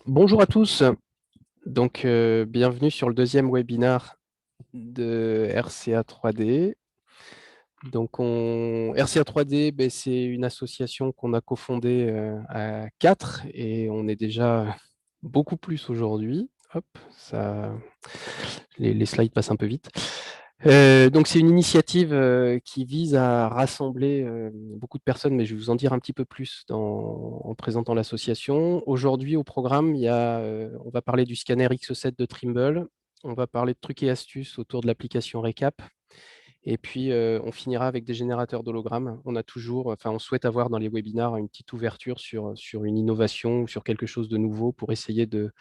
Bonjour à tous, donc bienvenue sur le deuxième webinar de RCA 3D. Donc RCA 3D, c'est une association qu'on a cofondée à 4 et on est déjà beaucoup plus aujourd'hui. Hop, les slides passent un peu vite. Donc c'est une initiative qui vise à rassembler beaucoup de personnes, mais je vais vous en dire un petit peu plus en présentant l'association. Aujourd'hui au programme, on va parler du scanner X7 de Trimble, on va parler de trucs et astuces autour de l'application Recap, et puis on finira avec des générateurs d'hologrammes. On souhaite avoir dans les webinars une petite ouverture sur une innovation ou sur quelque chose de nouveau pour essayer de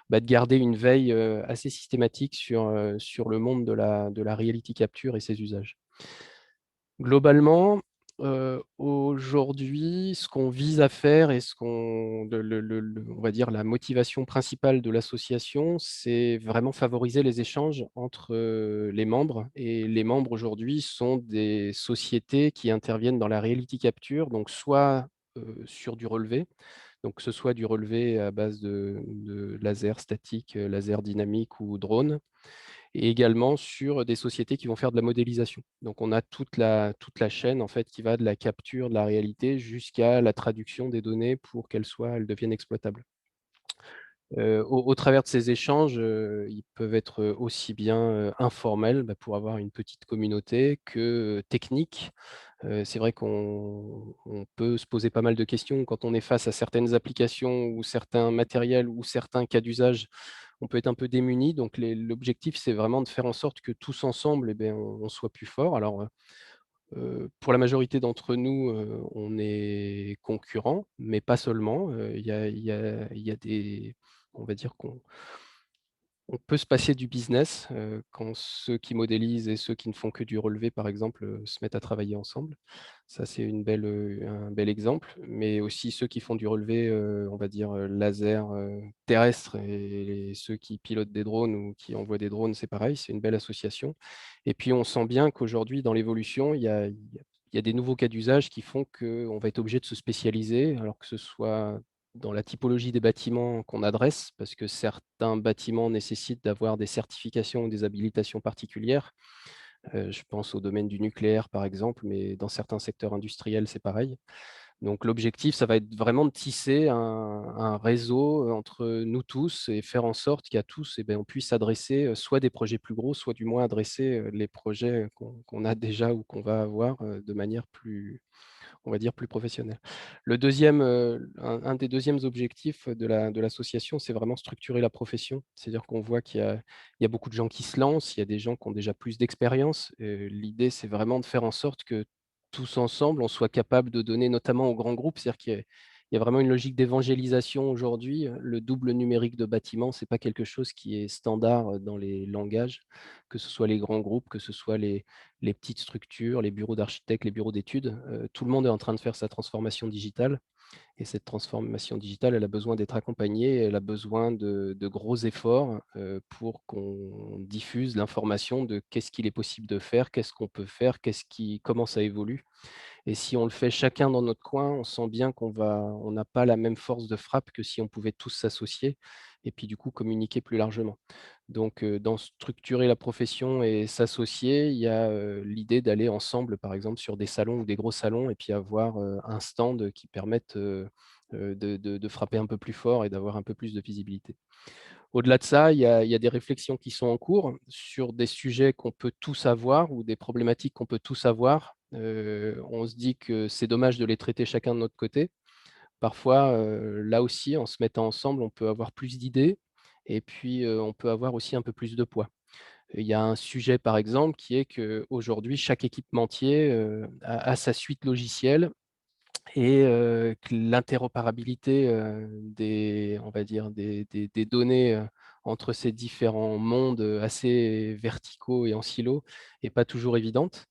garder une veille assez systématique sur le monde de la reality capture et ses usages. Globalement, aujourd'hui, ce qu'on vise à faire et on va dire la motivation principale de l'association, c'est vraiment favoriser les échanges entre les membres. Et les membres aujourd'hui sont des sociétés qui interviennent dans la reality capture, donc soit sur du relevé, donc que ce soit du relevé à base de laser statique, laser dynamique ou drone, et également sur des sociétés qui vont faire de la modélisation. Donc on a toute la chaîne en fait, qui va de la capture de la réalité jusqu'à la traduction des données pour elles deviennent exploitables. Au travers de ces échanges, ils peuvent être aussi bien informels pour avoir une petite communauté que techniques. C'est vrai qu'on peut se poser pas mal de questions quand on est face à certaines applications ou certains matériels ou certains cas d'usage. On peut être un peu démuni. Donc l'objectif, c'est vraiment de faire en sorte que tous ensemble, on soit plus fort. Alors, pour la majorité d'entre nous, on est concurrents, mais pas seulement. Il y a des on va dire on peut se passer du business, quand ceux qui modélisent et ceux qui ne font que du relevé, par exemple, se mettent à travailler ensemble. Ça, c'est un bel exemple, mais aussi ceux qui font du relevé, on va dire, laser, terrestre, et ceux qui pilotent des drones ou qui envoient des drones, c'est pareil, c'est une belle association. Et puis on sent bien qu'aujourd'hui, dans l'évolution, il y a des nouveaux cas d'usage qui font qu'on va être obligé de se spécialiser, alors que ce soit dans la typologie des bâtiments qu'on adresse, parce que certains bâtiments nécessitent d'avoir des certifications ou des habilitations particulières. Je pense au domaine du nucléaire, par exemple, mais dans certains secteurs industriels, c'est pareil. Donc l'objectif, ça va être vraiment de tisser un réseau entre nous tous et faire en sorte qu'à tous, on puisse adresser soit des projets plus gros, soit du moins adresser les projets qu'on a déjà ou qu'on va avoir de manière plus, on va dire, plus professionnel. Un des deuxièmes objectifs de l'association, c'est vraiment structurer la profession. C'est-à-dire qu'on voit il y a beaucoup de gens qui se lancent, il y a des gens qui ont déjà plus d'expérience. L'idée, c'est vraiment de faire en sorte que tous ensemble, on soit capable de donner, notamment aux grands groupes, c'est-à-dire il y a vraiment une logique d'évangélisation aujourd'hui. Le double numérique de bâtiment, ce n'est pas quelque chose qui est standard dans les langages, que ce soit les grands groupes, que ce soit les petites structures, les bureaux d'architectes, les bureaux d'études. Tout le monde est en train de faire sa transformation digitale. Et cette transformation digitale, elle a besoin d'être accompagnée, elle a besoin de gros efforts pour qu'on diffuse l'information de qu'est-ce qu'il est possible de faire, qu'est-ce qu'on peut faire, comment ça évolue. Et si on le fait chacun dans notre coin, on sent bien on n'a pas la même force de frappe que si on pouvait tous s'associer et puis du coup communiquer plus largement. Donc, dans structurer la profession et s'associer, il y a l'idée d'aller ensemble, par exemple, sur des salons ou des gros salons et puis avoir un stand qui permette de frapper un peu plus fort et d'avoir un peu plus de visibilité. Au-delà de ça, il y a des réflexions qui sont en cours sur des sujets qu'on peut tous avoir ou des problématiques qu'on peut tous avoir. On se dit que c'est dommage de les traiter chacun de notre côté. Parfois, là aussi, en se mettant ensemble, on peut avoir plus d'idées et puis, on peut avoir aussi un peu plus de poids. Il y a un sujet, par exemple, qui est qu'aujourd'hui, chaque équipementier, a sa suite logicielle et que l'interopérabilité, on va dire des données, entre ces différents mondes, assez verticaux et en silo est pas toujours évidente.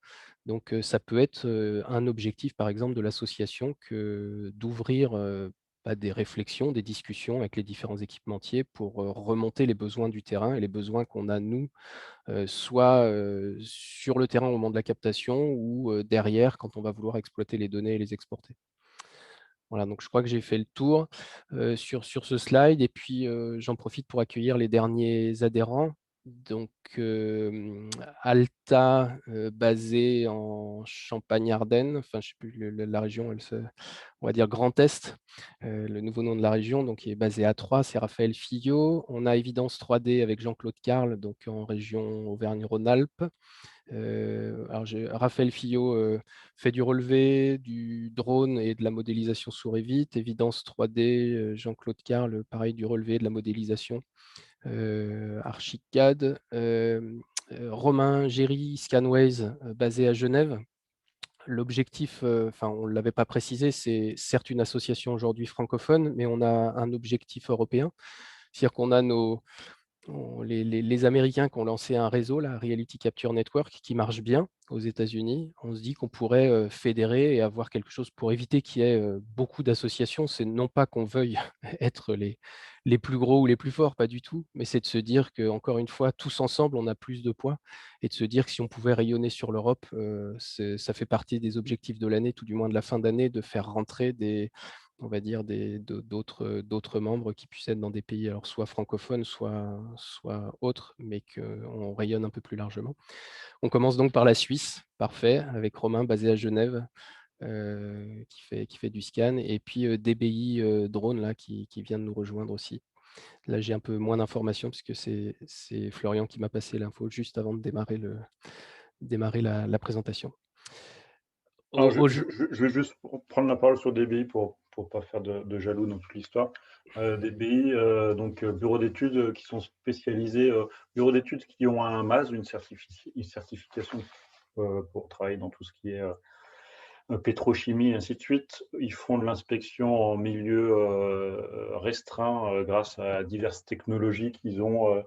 Donc, ça peut être, un objectif, par exemple, de l'association que d'ouvrir, des réflexions, des discussions avec les différents équipementiers pour, remonter les besoins du terrain et les besoins qu'on a nous, soit, sur le terrain au moment de la captation ou, derrière quand on va vouloir exploiter les données et les exporter. Voilà, donc je crois que j'ai fait le tour sur ce slide et puis j'en profite pour accueillir les derniers adhérents. Donc Alta, basée en Champagne-Ardenne, enfin je ne sais plus la région, on va dire Grand Est, le nouveau nom de la région, donc qui est basé à Troyes, c'est Raphaël Fillot. On a Évidence 3D avec Jean-Claude Carle, donc en région Auvergne-Rhône-Alpes. Alors Raphaël Fillot fait du relevé, du drone et de la modélisation sous Revit. Évidence 3D, Jean-Claude Carle, pareil, du relevé, de la modélisation. Archicad. Romain Géry, Scanways, basé à Genève. L'objectif, enfin on ne l'avait pas précisé, c'est certes une association aujourd'hui francophone, mais on a un objectif européen. C'est-à-dire qu'on a les Américains qui ont lancé un réseau, la Reality Capture Network, qui marche bien aux États-Unis. On se dit qu'on pourrait fédérer et avoir quelque chose pour éviter qu'il y ait beaucoup d'associations. C'est non pas qu'on veuille être les plus gros ou les plus forts, pas du tout, mais c'est de se dire qu'encore une fois, tous ensemble, on a plus de poids et de se dire que si on pouvait rayonner sur l'Europe, ça fait partie des objectifs de l'année, tout du moins de la fin d'année, de faire rentrer on va dire, d'autres membres qui puissent être dans des pays alors soit francophones, soit autres, mais qu'on rayonne un peu plus largement. On commence donc par la Suisse, parfait, avec Romain basé à Genève, qui fait du scan, et puis DBI Drone là, qui vient de nous rejoindre aussi. Là, j'ai un peu moins d'informations puisque c'est Florian qui m'a passé l'info juste avant de démarrer la présentation. Alors, Au jeu- je vais juste prendre la parole sur DBI pour ne pas faire de jaloux dans toute l'histoire. DBI, donc bureau d'études qui sont spécialisés, bureaux d'études qui ont un MAS, une certification pour travailler dans tout ce qui est pétrochimie, et ainsi de suite. Ils font de l'inspection en milieu restreint grâce à diverses technologies qu'ils ont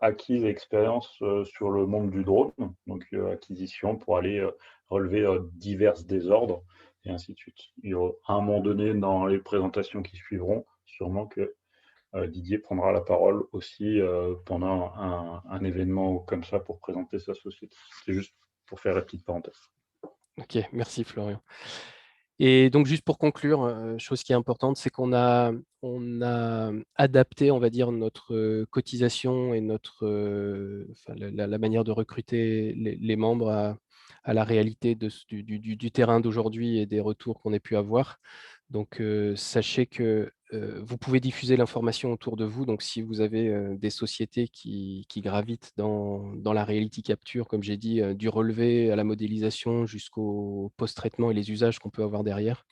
acquise et expérience sur le monde du drone, donc acquisition pour aller relever divers désordres et ainsi de suite. Il y aura à un moment donné dans les présentations qui suivront, sûrement que Didier prendra la parole aussi pendant un événement comme ça pour présenter sa société. C'est juste pour faire la petite parenthèse. Ok, merci Florian. Et donc, juste pour conclure, chose qui est importante, c'est qu'on a adapté, on va dire, notre cotisation et enfin, la manière de recruter les membres à la réalité du terrain d'aujourd'hui et des retours qu'on ait pu avoir. Donc, sachez que vous pouvez diffuser l'information autour de vous. Donc, si vous avez des sociétés qui gravitent dans la reality capture, comme j'ai dit, du relevé à la modélisation jusqu'au post-traitement et les usages qu'on peut avoir derrière,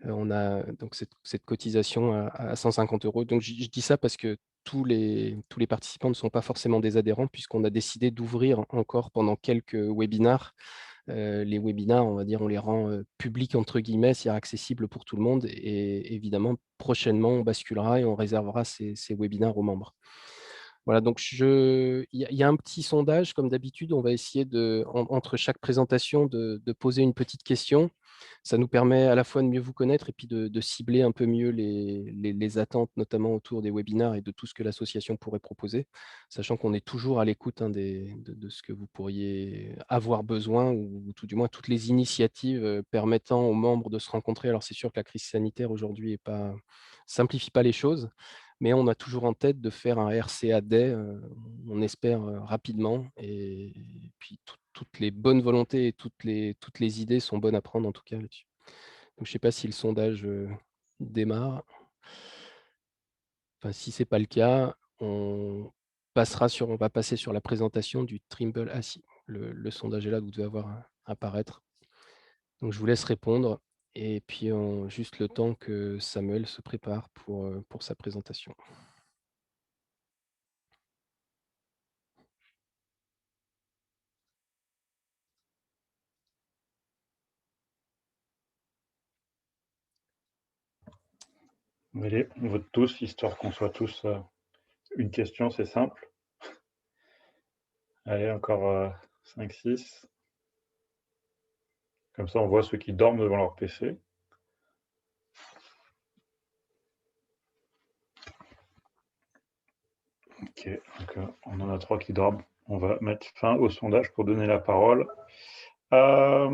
on a donc cette cotisation à 150 euros. Donc, je dis ça parce que tous les participants ne sont pas forcément des adhérents, puisqu'on a décidé d'ouvrir encore pendant quelques webinars. Les webinars, on va dire, on les rend publics entre guillemets, c'est-à-dire accessibles pour tout le monde. Et évidemment, prochainement, on basculera et on réservera ces webinars aux membres. Voilà, donc il y a un petit sondage, comme d'habitude, on va essayer entre chaque présentation de poser une petite question. Ça nous permet à la fois de mieux vous connaître et puis de cibler un peu mieux les attentes, notamment autour des webinars et de tout ce que l'association pourrait proposer, sachant qu'on est toujours à l'écoute de ce que vous pourriez avoir besoin, ou tout du moins toutes les initiatives permettant aux membres de se rencontrer. Alors c'est sûr que la crise sanitaire aujourd'hui simplifie pas les choses, mais on a toujours en tête de faire un RCA Day, on espère rapidement, et puis toutes les bonnes volontés et toutes les idées sont bonnes à prendre en tout cas là-dessus. Donc je ne sais pas si le sondage démarre. Enfin, si ce n'est pas le cas, on va passer sur la présentation du Trimble. Ah si, le sondage est là, vous devez avoir apparaître. Donc je vous laisse répondre, et puis juste le temps que Samuel se prépare pour sa présentation. Allez, on vote tous, histoire qu'on soit tous une question, c'est simple. Allez, encore 5-6. Comme ça, on voit ceux qui dorment devant leur PC. Ok, donc on en a 3 qui dorment. On va mettre fin au sondage pour donner la parole à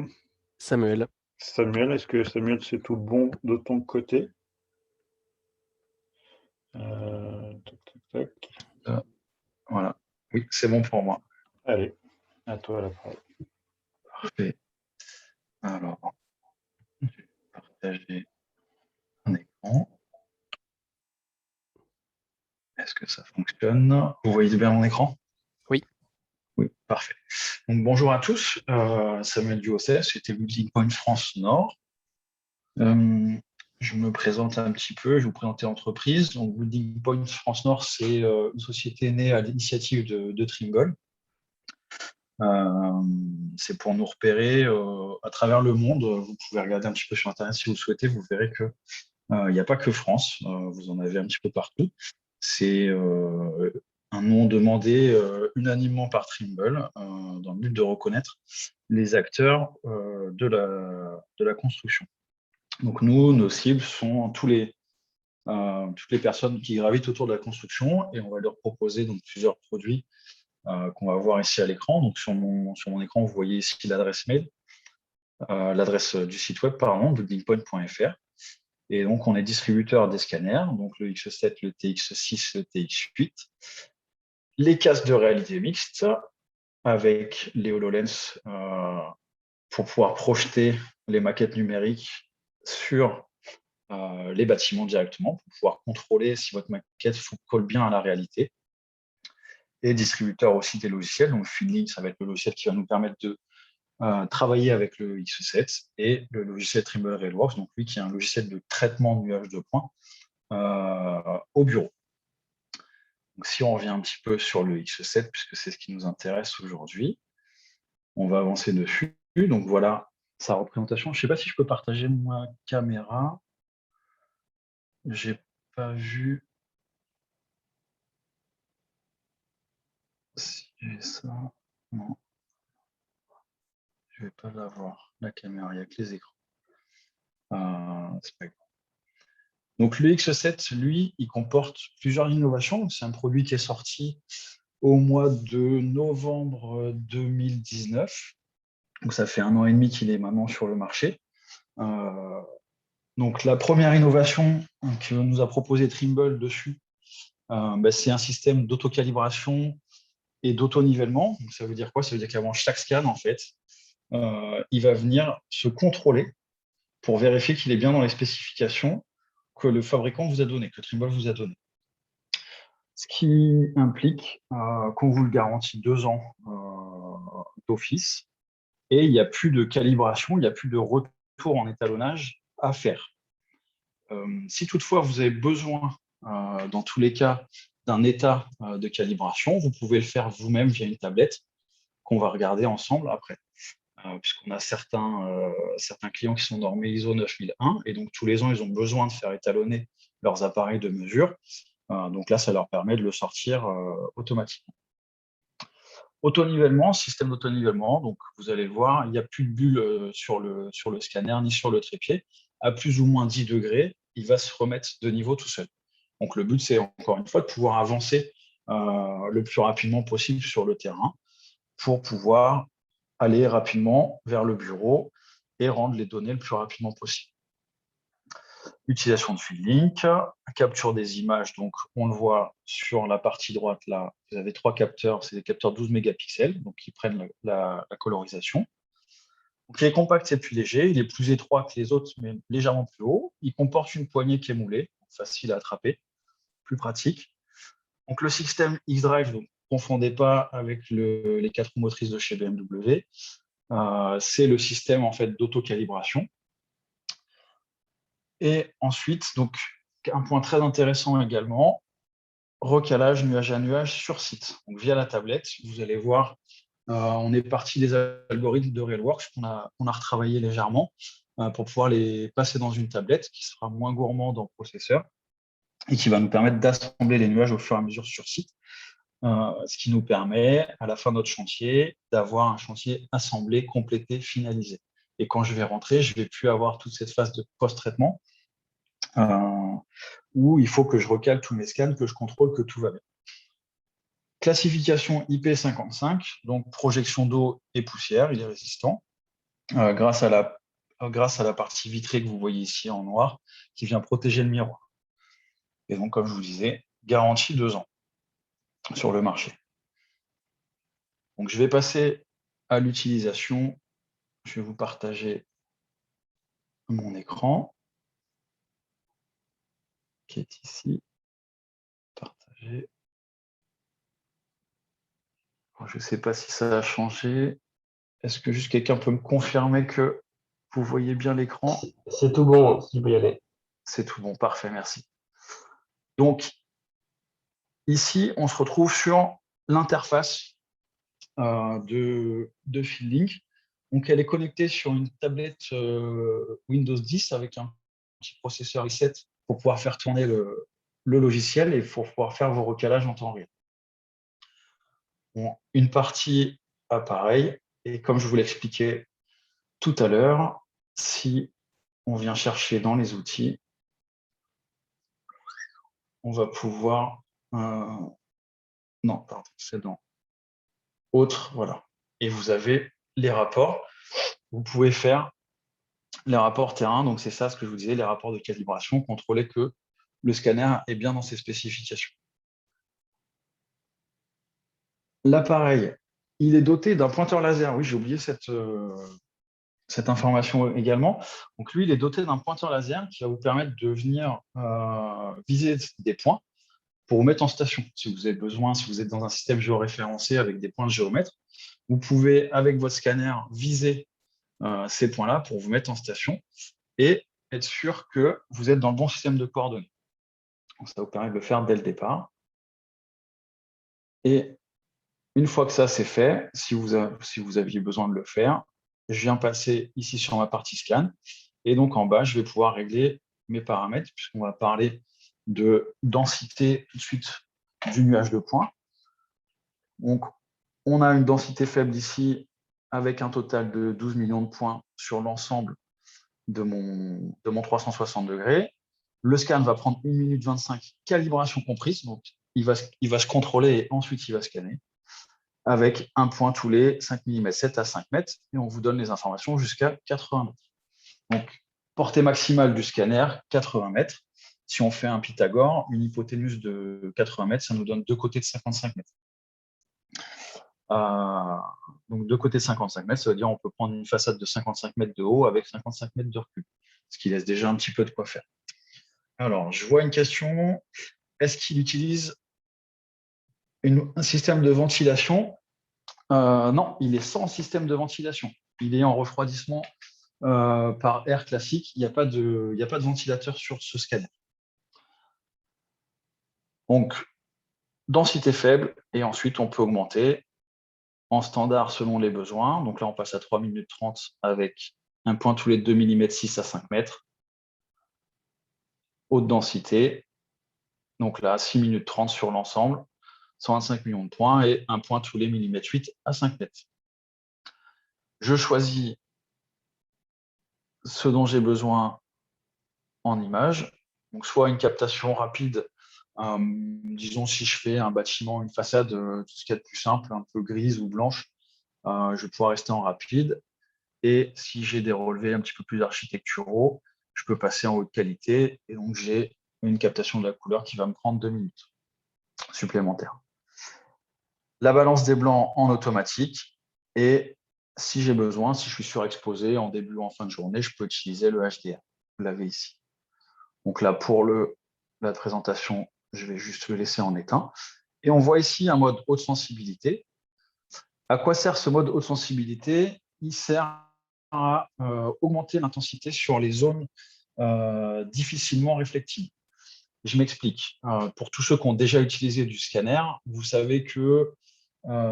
Samuel. Samuel, est-ce que Samuel, c'est tout bon de ton côté? Tac, tac, tac. Voilà. Oui, c'est bon pour moi. Allez, à toi la parole. Parfait. Alors, je vais partager un écran. Est-ce que ça fonctionne? Vous voyez bien mon écran? Oui. Oui, parfait. Donc, bonjour à tous. Samuel Duhosset, c'était Building Point France Nord. Je me présente un petit peu, je vais vous présenter l'entreprise. Donc, Building Point France Nord, c'est une société née à l'initiative de Trimble. C'est pour nous repérer à travers le monde. Vous pouvez regarder un petit peu sur Internet si vous souhaitez, vous verrez que il n'y a pas que France, vous en avez un petit peu partout. C'est un nom demandé unanimement par Trimble dans le but de reconnaître les acteurs de la construction. Donc nous, nos cibles sont toutes les personnes qui gravitent autour de la construction et on va leur proposer donc plusieurs produits qu'on va voir ici à l'écran. Donc sur mon écran, vous voyez ici l'adresse mail, l'adresse du site web, pardon, buildingpoint.fr. Et donc, on est distributeur des scanners, donc le X7, le TX6, le TX8, les casques de réalité mixte avec les HoloLens pour pouvoir projeter les maquettes numériques sur les bâtiments directement, pour pouvoir contrôler si votre maquette colle bien à la réalité. Et distributeur aussi des logiciels, donc Feedlink, ça va être le logiciel qui va nous permettre de travailler avec le X7 et le logiciel Trimble Railworks, donc lui qui est un logiciel de traitement de nuages de points au bureau. Donc, si on revient un petit peu sur le X7, puisque c'est ce qui nous intéresse aujourd'hui, on va avancer dessus. Donc voilà sa représentation. Je ne sais pas si je peux partager ma caméra. J'ai pas vu si j'ai ça. Non, je vais pas l'avoir. La caméra, il n'y a que les écrans. C'est pas grave. Donc le X7, lui, il comporte plusieurs innovations. C'est un produit qui est sorti au mois de novembre 2019. Donc ça fait 1 an et demi qu'il est maintenant sur le marché. Donc la première innovation que nous a proposé Trimble dessus, c'est un système d'autocalibration et d'auto-nivellement. Donc ça veut dire quoi? Ça veut dire qu'avant chaque scan, en fait, il va venir se contrôler pour vérifier qu'il est bien dans les spécifications que le fabricant vous a donné, que Trimble vous a donné. Ce qui implique qu'on vous le garantit 2 ans d'office et il n'y a plus de calibration, il n'y a plus de retour en étalonnage à faire. Si toutefois vous avez besoin, dans tous les cas, d'un état de calibration, vous pouvez le faire vous-même via une tablette qu'on va regarder ensemble après. Puisqu'on a certains clients qui sont normés ISO 9001 et donc tous les ans, ils ont besoin de faire étalonner leurs appareils de mesure. Donc là, ça leur permet de le sortir automatiquement. Autonivellement, système d'autonivellement, donc vous allez le voir, il n'y a plus de bulle sur le scanner ni sur le trépied. À plus ou moins 10 degrés, il va se remettre de niveau tout seul. Donc le but, c'est encore une fois de pouvoir avancer le plus rapidement possible sur le terrain pour pouvoir aller rapidement vers le bureau et rendre les données le plus rapidement possible. Utilisation de Feedlink, capture des images, donc on le voit sur la partie droite là, vous avez 3 capteurs, c'est des capteurs 12 mégapixels, donc qui prennent la colorisation. Donc il est compact et plus léger, il est plus étroit que les autres, mais légèrement plus haut. Il comporte une poignée qui est moulée, facile à attraper, plus pratique. Donc le système X-Drive, donc ne confondez pas avec les 4 roues motrices de chez BMW, c'est le système en fait d'auto-calibration. Et ensuite, donc, un point très intéressant également, recalage nuage à nuage sur site. Donc, via la tablette, vous allez voir, on est parti des algorithmes de Railworks qu'on a retravaillé légèrement pour pouvoir les passer dans une tablette qui sera moins gourmande en processeur et qui va nous permettre d'assembler les nuages au fur et à mesure sur site. Ce qui nous permet, à la fin de notre chantier, d'avoir un chantier assemblé, complété, finalisé. Et quand je vais rentrer, je ne vais plus avoir toute cette phase de post-traitement où il faut que je recale tous mes scans, que je contrôle que tout va bien. Classification IP55, donc projection d'eau et poussière, il est résistant. Grâce à grâce à la partie vitrée que vous voyez ici en noir, qui vient protéger le miroir. Et donc, comme je vous disais, garantie 2 ans sur le marché. Donc, je vais passer à l'utilisation. Je vais vous partager mon écran qui est ici. Partager. Je ne sais pas si ça a changé. Est-ce que juste quelqu'un peut me confirmer que vous voyez bien l'écran? C'est tout bon, si je peux y aller. C'est tout bon, parfait, merci. Donc, ici, on se retrouve sur l'interface de Fieldlink. Donc, elle est connectée sur une tablette Windows 10 avec un petit processeur i7 pour pouvoir faire tourner le logiciel et pour pouvoir faire vos recalages en temps réel. Bon, une partie appareil, et comme je vous l'expliquais tout à l'heure, si on vient chercher dans les outils, on va pouvoir... non, pardon, c'est dans autre, voilà. Et vous avez les rapports. Vous pouvez faire les rapports terrain, donc c'est ça ce que je vous disais, les rapports de calibration, contrôler que le scanner est bien dans ses spécifications. L'appareil, il est doté d'un pointeur laser. Oui, j'ai oublié cette information également. Donc lui, il est doté d'un pointeur laser qui va vous permettre de venir viser des points pour vous mettre en station. Si vous avez besoin, si vous êtes dans un système géoréférencé avec des points de géomètre, vous pouvez, avec votre scanner, viser ces points-là pour vous mettre en station et être sûr que vous êtes dans le bon système de coordonnées. Donc, ça vous permet de le faire dès le départ. Et une fois que ça c'est fait, si vous aviez besoin de le faire, je viens passer ici sur ma partie scan. Et donc en bas, je vais pouvoir régler mes paramètres, puisqu'on va parler de densité tout de suite du nuage de points. Donc, on a une densité faible ici avec un total de 12 millions de points sur l'ensemble de mon 360 degrés. Le scan va prendre 1 minute 25, calibration comprise. Donc, il va se contrôler et ensuite il va scanner avec un point tous les 5 mm, 7 à 5 mètres. Et on vous donne les informations jusqu'à 80 mètres. Donc, portée maximale du scanner, 80 mètres. Si on fait un Pythagore, une hypoténuse de 80 mètres, ça nous donne deux côtés de 55 mètres. Donc, deux côtés de 55 mètres, ça veut dire qu'on peut prendre une façade de 55 mètres de haut avec 55 mètres de recul, ce qui laisse déjà un petit peu de quoi faire. Alors, je vois une question. Est-ce qu'il utilise un système de ventilation? Non, il est sans système de ventilation. Il est en refroidissement par air classique. Il n'y a pas de ventilateur sur ce scanner. Donc, densité faible, et ensuite on peut augmenter en standard selon les besoins. Donc là, on passe à 3 minutes 30 avec un point tous les 2 mm 6 à 5 mètres. Haute densité. Donc là, 6 minutes 30 sur l'ensemble, 125 millions de points et un point tous les millimètres 8 à 5 mètres. Je choisis ce dont j'ai besoin en image. Donc soit une captation rapide, disons si je fais un bâtiment, une façade, tout ce qu'il y a de plus simple, un peu grise ou blanche, je vais pouvoir rester en rapide. Et si j'ai des relevés un petit peu plus architecturaux, je peux passer en haute qualité. Et donc, j'ai une captation de la couleur qui va me prendre 2 minutes supplémentaires. La balance des blancs en automatique. Et si j'ai besoin, si je suis surexposé en début ou en fin de journée, je peux utiliser le HDR. Vous l'avez ici. Donc là, pour la présentation, je vais juste le laisser en éteint. Et on voit ici un mode haute sensibilité. À quoi sert ce mode haute sensibilité? Il sert à augmenter l'intensité sur les zones difficilement réflectibles. Je m'explique. Pour tous ceux qui ont déjà utilisé du scanner, vous savez que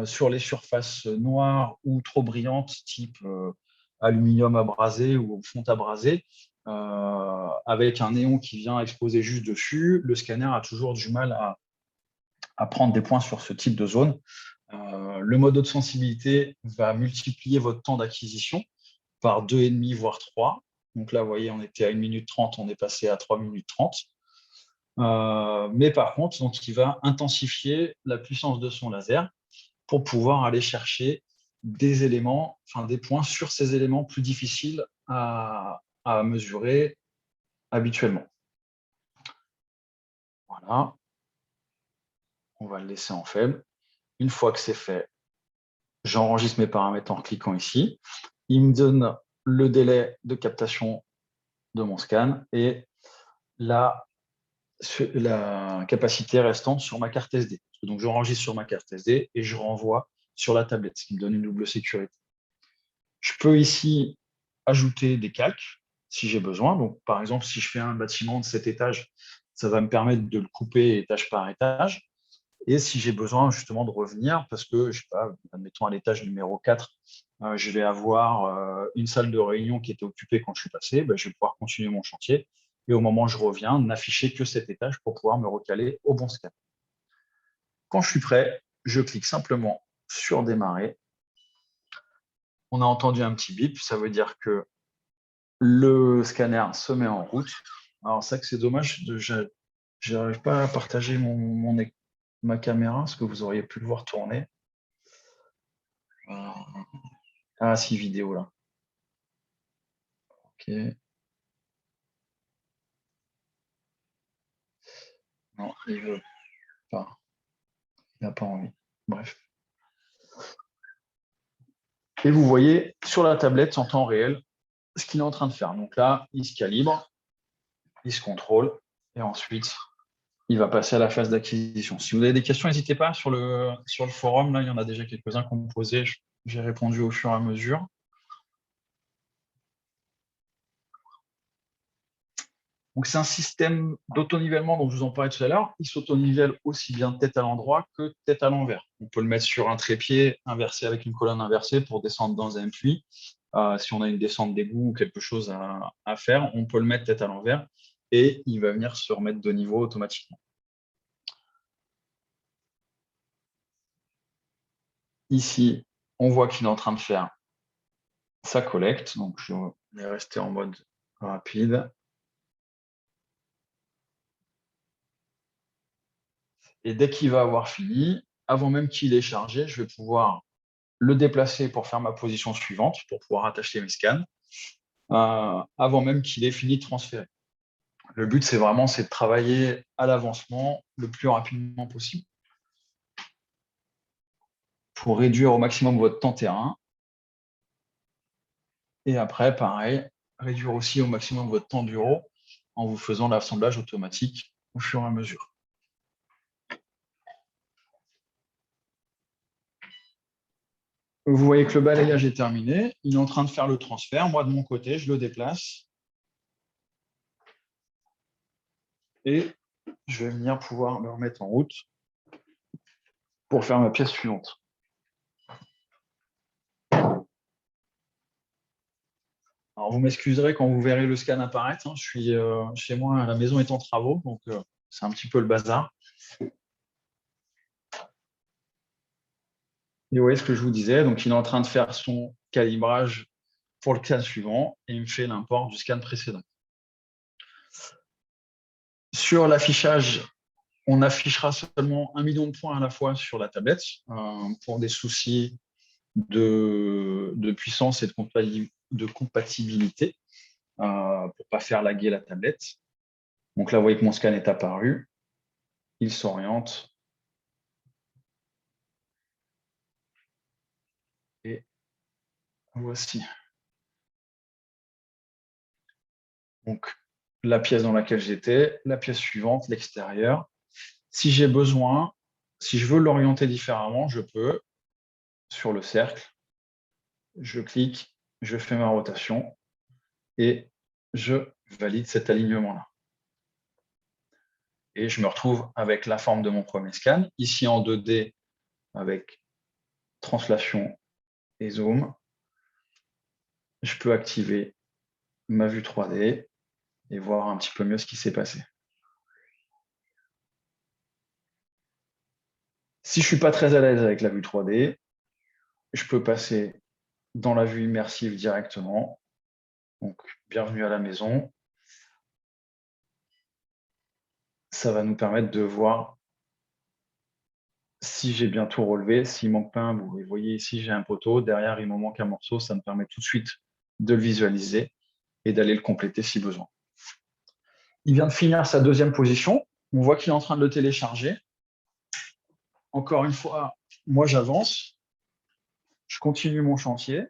sur les surfaces noires ou trop brillantes, type aluminium abrasé ou fonte abrasée, avec un néon qui vient exposer juste dessus, le scanner a toujours du mal à prendre des points sur ce type de zone. Le mode haute sensibilité va multiplier votre temps d'acquisition par 2,5 voire 3. Donc là, vous voyez, on était à 1 minute 30, on est passé à 3 minutes 30. Mais par contre, donc, il va intensifier la puissance de son laser pour pouvoir aller chercher des éléments, enfin des points sur ces éléments plus difficiles à mesurer habituellement. Voilà. On va le laisser en faible. Une fois que c'est fait, j'enregistre mes paramètres en cliquant ici. Il me donne le délai de captation de mon scan et la capacité restante sur ma carte SD. Donc, j'enregistre sur ma carte SD et je renvoie sur la tablette, ce qui me donne une double sécurité. Je peux ici ajouter des calques si j'ai besoin. Donc, par exemple, si je fais un bâtiment de 7 étages, ça va me permettre de le couper étage par étage. Et si j'ai besoin justement de revenir, parce que, je sais pas, admettons à l'étage numéro 4, je vais avoir une salle de réunion qui était occupée quand je suis passé, je vais pouvoir continuer mon chantier. Et au moment où je reviens, n'afficher que cet étage pour pouvoir me recaler au bon scan. Quand je suis prêt, je clique simplement sur démarrer. On a entendu un petit bip, ça veut dire que le scanner se met en route. Alors, c'est vrai que c'est dommage, je n'arrive pas à partager ma caméra, parce que vous auriez pu le voir tourner. Ah, si, vidéo là. Ok. Non, il veut pas. Il n'a pas envie. Bref. Et vous voyez sur la tablette en temps réel ce qu'il est en train de faire. Donc là, il se calibre, il se contrôle, et ensuite, il va passer à la phase d'acquisition. Si vous avez des questions, n'hésitez pas sur le forum. Là, il y en a déjà quelques-uns qui ont posé. J'ai répondu au fur et à mesure. Donc, c'est un système d'autonivellement dont je vous en parlais tout à l'heure. Il s'autonivelle aussi bien tête à l'endroit que tête à l'envers. On peut le mettre sur un trépied inversé avec une colonne inversée pour descendre dans un puits. Si on a une descente d'égout ou quelque chose à faire, on peut le mettre tête à l'envers et il va venir se remettre de niveau automatiquement. Ici, on voit qu'il est en train de faire sa collecte. Donc, je vais rester en mode rapide. Et dès qu'il va avoir fini, avant même qu'il ait chargé, je vais pouvoir le déplacer pour faire ma position suivante, pour pouvoir attacher mes scans, avant même qu'il ait fini de transférer. Le but, c'est de travailler à l'avancement le plus rapidement possible pour réduire au maximum votre temps terrain. Et après, pareil, réduire aussi au maximum votre temps bureau en vous faisant l'assemblage automatique au fur et à mesure. Vous voyez que le balayage est terminé. Il est en train de faire le transfert. Moi, de mon côté, je le déplace. Et je vais venir pouvoir me remettre en route pour faire ma pièce suivante. Alors, vous m'excuserez quand vous verrez le scan apparaître. Je suis chez moi, la maison est en travaux, donc c'est un petit peu le bazar. Et vous voyez ce que je vous disais. Donc, il est en train de faire son calibrage pour le scan suivant et il me fait l'import du scan précédent. Sur l'affichage, on affichera seulement 1 million de points à la fois sur la tablette pour des soucis de puissance et de compatibilité pour ne pas faire laguer la tablette. Donc là, vous voyez que mon scan est apparu. Il s'oriente. Et voici. Donc, la pièce dans laquelle j'étais, la pièce suivante, l'extérieur. Si j'ai besoin, si je veux l'orienter différemment, je peux, sur le cercle, je clique, je fais ma rotation et je valide cet alignement-là. Et je me retrouve avec la forme de mon premier scan, ici en 2D avec translation et zoom. Je peux activer ma vue 3D et voir un petit peu mieux ce qui s'est passé. Si je ne suis pas très à l'aise avec la vue 3D, je peux passer dans la vue immersive directement. Donc, bienvenue à la maison. Ça va nous permettre de voir si j'ai bien tout relevé, s'il ne manque pas un bout. Et vous voyez ici, j'ai un poteau, derrière, il me manque un morceau, ça me permet tout de suite de le visualiser et d'aller le compléter si besoin. Il vient de finir sa deuxième position. On voit qu'il est en train de le télécharger. Encore une fois, moi, j'avance. Je continue mon chantier.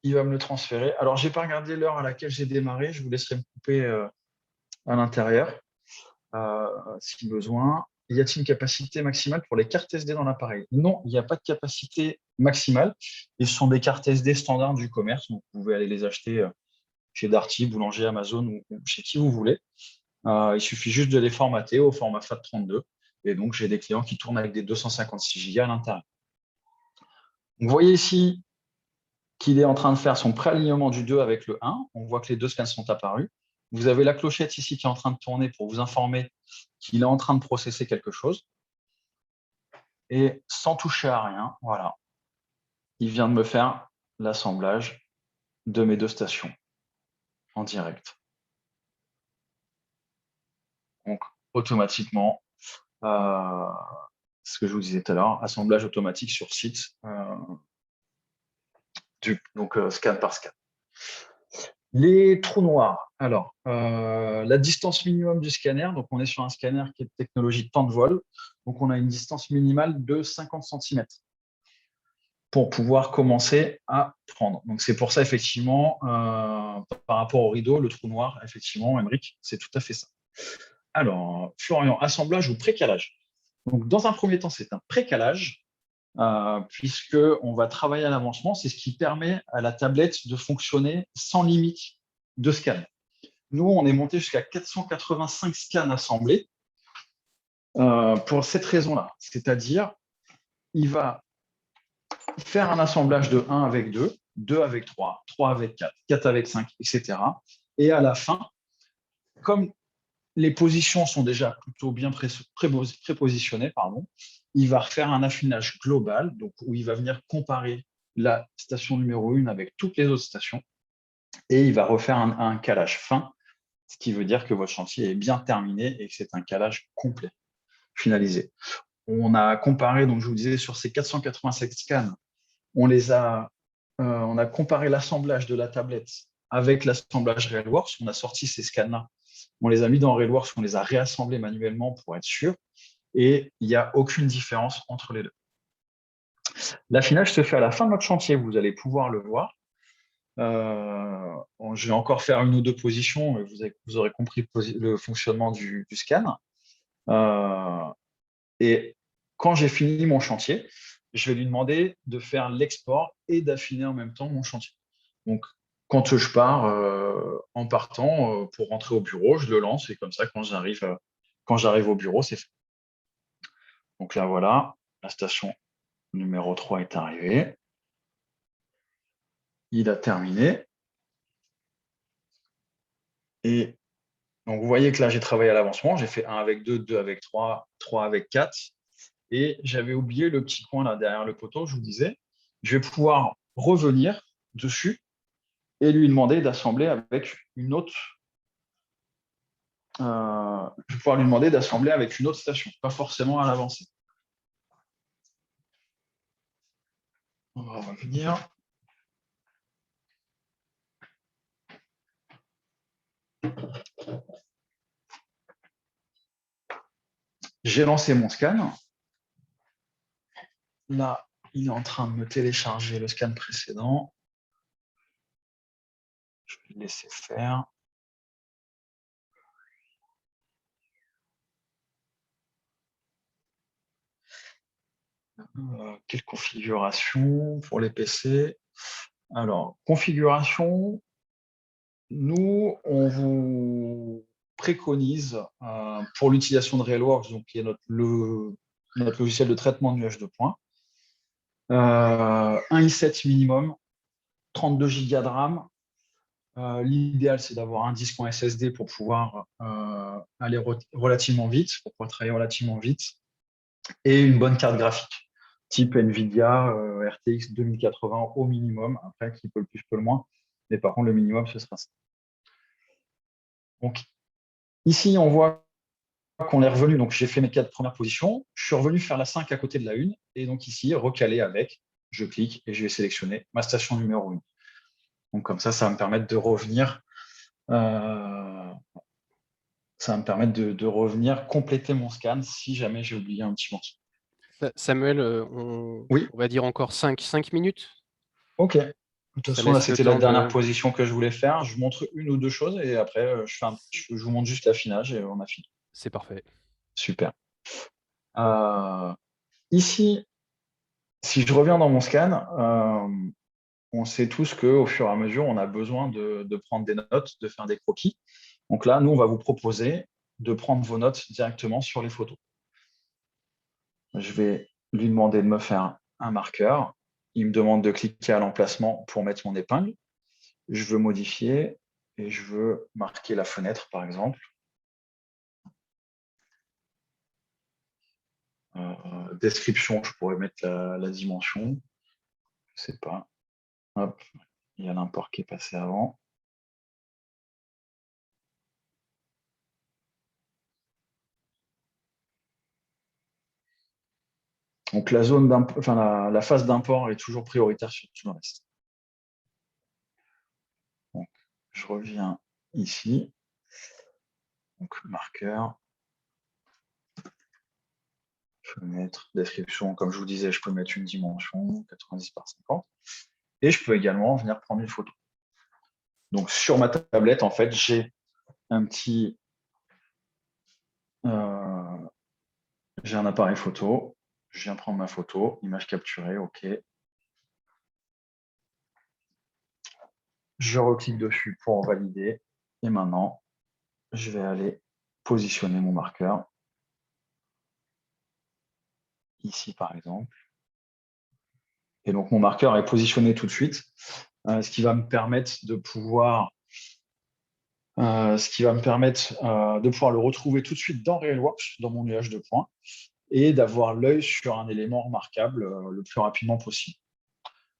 Il va me le transférer. Alors, je n'ai pas regardé l'heure à laquelle j'ai démarré. Je vous laisserai me couper à l'intérieur si besoin. Y a-t-il une capacité maximale pour les cartes SD dans l'appareil? Non, il n'y a pas de capacité maximale. Et ce sont des cartes SD standards du commerce. Donc, vous pouvez aller les acheter chez Darty, Boulanger, Amazon ou chez qui vous voulez. Il suffit juste de les formater au format FAT32. Et donc, j'ai des clients qui tournent avec des 256 Go à l'intérieur. Vous voyez ici qu'il est en train de faire son préalignement du 2 avec le 1. On voit que les deux scans sont apparus. Vous avez la clochette ici qui est en train de tourner pour vous informer qu'il est en train de processer quelque chose. Et sans toucher à rien, voilà, il vient de me faire l'assemblage de mes deux stations en direct. Donc, automatiquement, ce que je vous disais tout à l'heure, assemblage automatique sur site, donc scan par scan. Les trous noirs. Alors, la distance minimum du scanner, donc on est sur un scanner qui est de technologie temps de vol, donc on a une distance minimale de 50 cm pour pouvoir commencer à prendre. Donc c'est pour ça, effectivement, par rapport au rideau, le trou noir, effectivement, Aymeric, c'est tout à fait ça. Alors, Florian, assemblage ou précalage. Donc, dans un premier temps, c'est un précalage, puisqu'on va travailler à l'avancement. C'est ce qui permet à la tablette de fonctionner sans limite de scan. Nous, on est monté jusqu'à 485 scans assemblés pour cette raison-là. C'est-à-dire, il va faire un assemblage de 1 avec 2, 2 avec 3, 3 avec 4, 4 avec 5, etc. Et à la fin, comme les positions sont déjà plutôt bien prépositionnées, il va refaire un affinage global, donc où il va venir comparer la station numéro 1 avec toutes les autres stations, et il va refaire un calage fin, ce qui veut dire que votre chantier est bien terminé et que c'est un calage complet, finalisé. On a comparé, donc je vous disais, sur ces 487 scans, on a comparé l'assemblage de la tablette avec l'assemblage RailWorks. On a sorti ces scans-là, on les a mis dans RailWorks, on les a réassemblés manuellement pour être sûr, et il n'y a aucune différence entre les deux. L'affinage se fait à la fin de notre chantier, vous allez pouvoir le voir. Je vais encore faire une ou deux positions, mais vous aurez compris le fonctionnement du scan. Et quand j'ai fini mon chantier, je vais lui demander de faire l'export et d'affiner en même temps mon chantier. Donc, quand je pars en partant pour rentrer au bureau, je le lance et comme ça, quand j'arrive au bureau, c'est fait. Donc là, voilà, la station numéro 3 est arrivée. Il a terminé. Et donc, vous voyez que là, j'ai travaillé à l'avancement. J'ai fait 1 avec 2, 2 avec 3, 3 avec 4. Et j'avais oublié le petit coin là derrière le poteau, je vous disais. Je vais pouvoir revenir dessus et lui demander d'assembler avec une autre. Je vais pouvoir lui demander d'assembler avec une autre station, pas forcément à l'avancée. On va revenir. J'ai lancé mon scan. Là, il est en train de me télécharger le scan précédent. Je vais le laisser faire. Quelle configuration pour les PC? Alors, configuration, nous, on vous préconise pour l'utilisation de RailWorks, donc qui est notre logiciel de traitement de nuages de points, un i7 minimum, 32 Go de RAM. L'idéal, c'est d'avoir un disque en SSD pour pouvoir aller relativement vite, pour pouvoir travailler relativement vite, et une bonne carte graphique, type NVIDIA RTX 2080 au minimum. Après, qui peut le plus, peut le moins. Mais par contre, le minimum, ce sera ça. Donc, ici, on voit qu'on est revenu, donc j'ai fait mes 4 premières positions, je suis revenu faire la 5 à côté de la 1, et donc ici, recaler avec, je clique et je vais sélectionner ma station numéro 1. Donc comme ça va me permettre de revenir, compléter mon scan si jamais j'ai oublié un petit morceau. Samuel, Oui. on va dire encore 5 minutes. Ok. De toute Ça façon, là, laisse le c'était la temps dernière de... position que je voulais faire. Je vous montre une ou deux choses et après, je vous montre juste l'affinage et on a fini. C'est parfait. Super. Ici, si je reviens dans mon scan, on sait tous qu'au fur et à mesure, on a besoin de prendre des notes, de faire des croquis. Donc là, nous, on va vous proposer de prendre vos notes directement sur les photos. Je vais lui demander de me faire un marqueur. Il me demande de cliquer à l'emplacement pour mettre mon épingle. Je veux modifier et je veux marquer la fenêtre, par exemple. Description, je pourrais mettre la dimension. Je ne sais pas. Hop, il y a l'import qui est passé avant. Donc la phase d'import est toujours prioritaire sur tout le reste. Donc, je reviens ici. Donc, marqueur. Je peux mettre description, comme je vous disais, je peux mettre une dimension, 90 par 50. Et je peux également venir prendre une photo. Donc, sur ma tablette, en fait, j'ai un appareil photo. Je viens prendre ma photo, image capturée, OK. Je reclique dessus pour valider. Et maintenant, je vais aller positionner mon marqueur. Ici, par exemple. Et donc, mon marqueur est positionné tout de suite, ce qui va me permettre de pouvoir le retrouver tout de suite dans RealWorks, dans mon nuage de points, et d'avoir l'œil sur un élément remarquable le plus rapidement possible.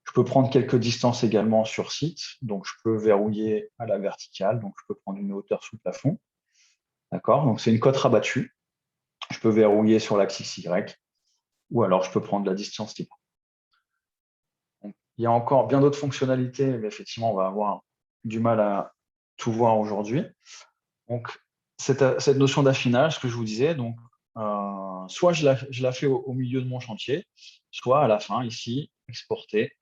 Je peux prendre quelques distances également sur site, donc je peux verrouiller à la verticale, donc je peux prendre une hauteur sous plafond. D'accord, donc c'est une cote rabattue. Je peux verrouiller sur l'axe Y, ou alors je peux prendre la distance libre. Donc, il y a encore bien d'autres fonctionnalités, mais effectivement, on va avoir du mal à tout voir aujourd'hui. Donc, cette notion d'affinage, ce que je vous disais, donc, soit je la fais au milieu de mon chantier, soit à la fin, ici, exporter,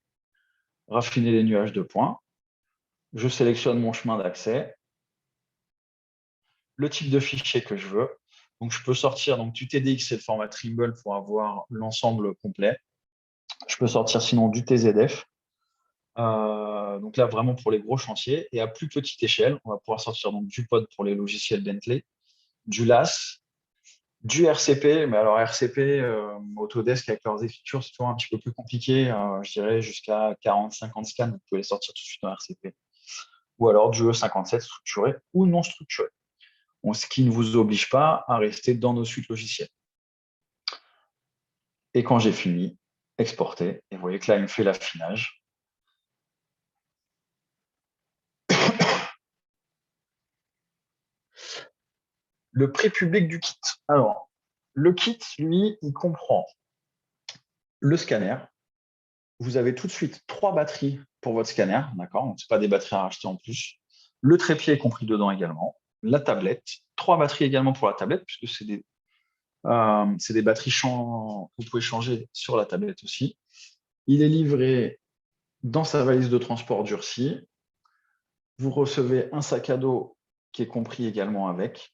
raffiner les nuages de points. Je sélectionne mon chemin d'accès, le type de fichier que je veux. Donc, je peux sortir du TDX, c'est le format Trimble pour avoir l'ensemble complet. Je peux sortir sinon du TZF. Donc là, vraiment pour les gros chantiers. Et à plus petite échelle, on va pouvoir sortir du pod pour les logiciels Bentley, du LAS, du RCP. Mais alors RCP, Autodesk avec leurs écritures, c'est toujours un petit peu plus compliqué. Je dirais jusqu'à 40-50 scans, vous pouvez les sortir tout de suite en RCP. Ou alors du E57 structuré ou non structuré. Bon, ce qui ne vous oblige pas à rester dans nos suites logicielles. Et quand j'ai fini, exporter. Et vous voyez que là, il me fait l'affinage. Le prix public du kit. Alors, le kit, lui, il comprend le scanner. Vous avez tout de suite 3 batteries pour votre scanner, d'accord? Donc, ce n'est pas des batteries à racheter en plus. Le trépied est compris dedans également. La tablette, 3 batteries également pour la tablette, puisque c'est des batteries que vous pouvez changer sur la tablette aussi. Il est livré dans sa valise de transport durcie. Vous recevez un sac à dos qui est compris également avec.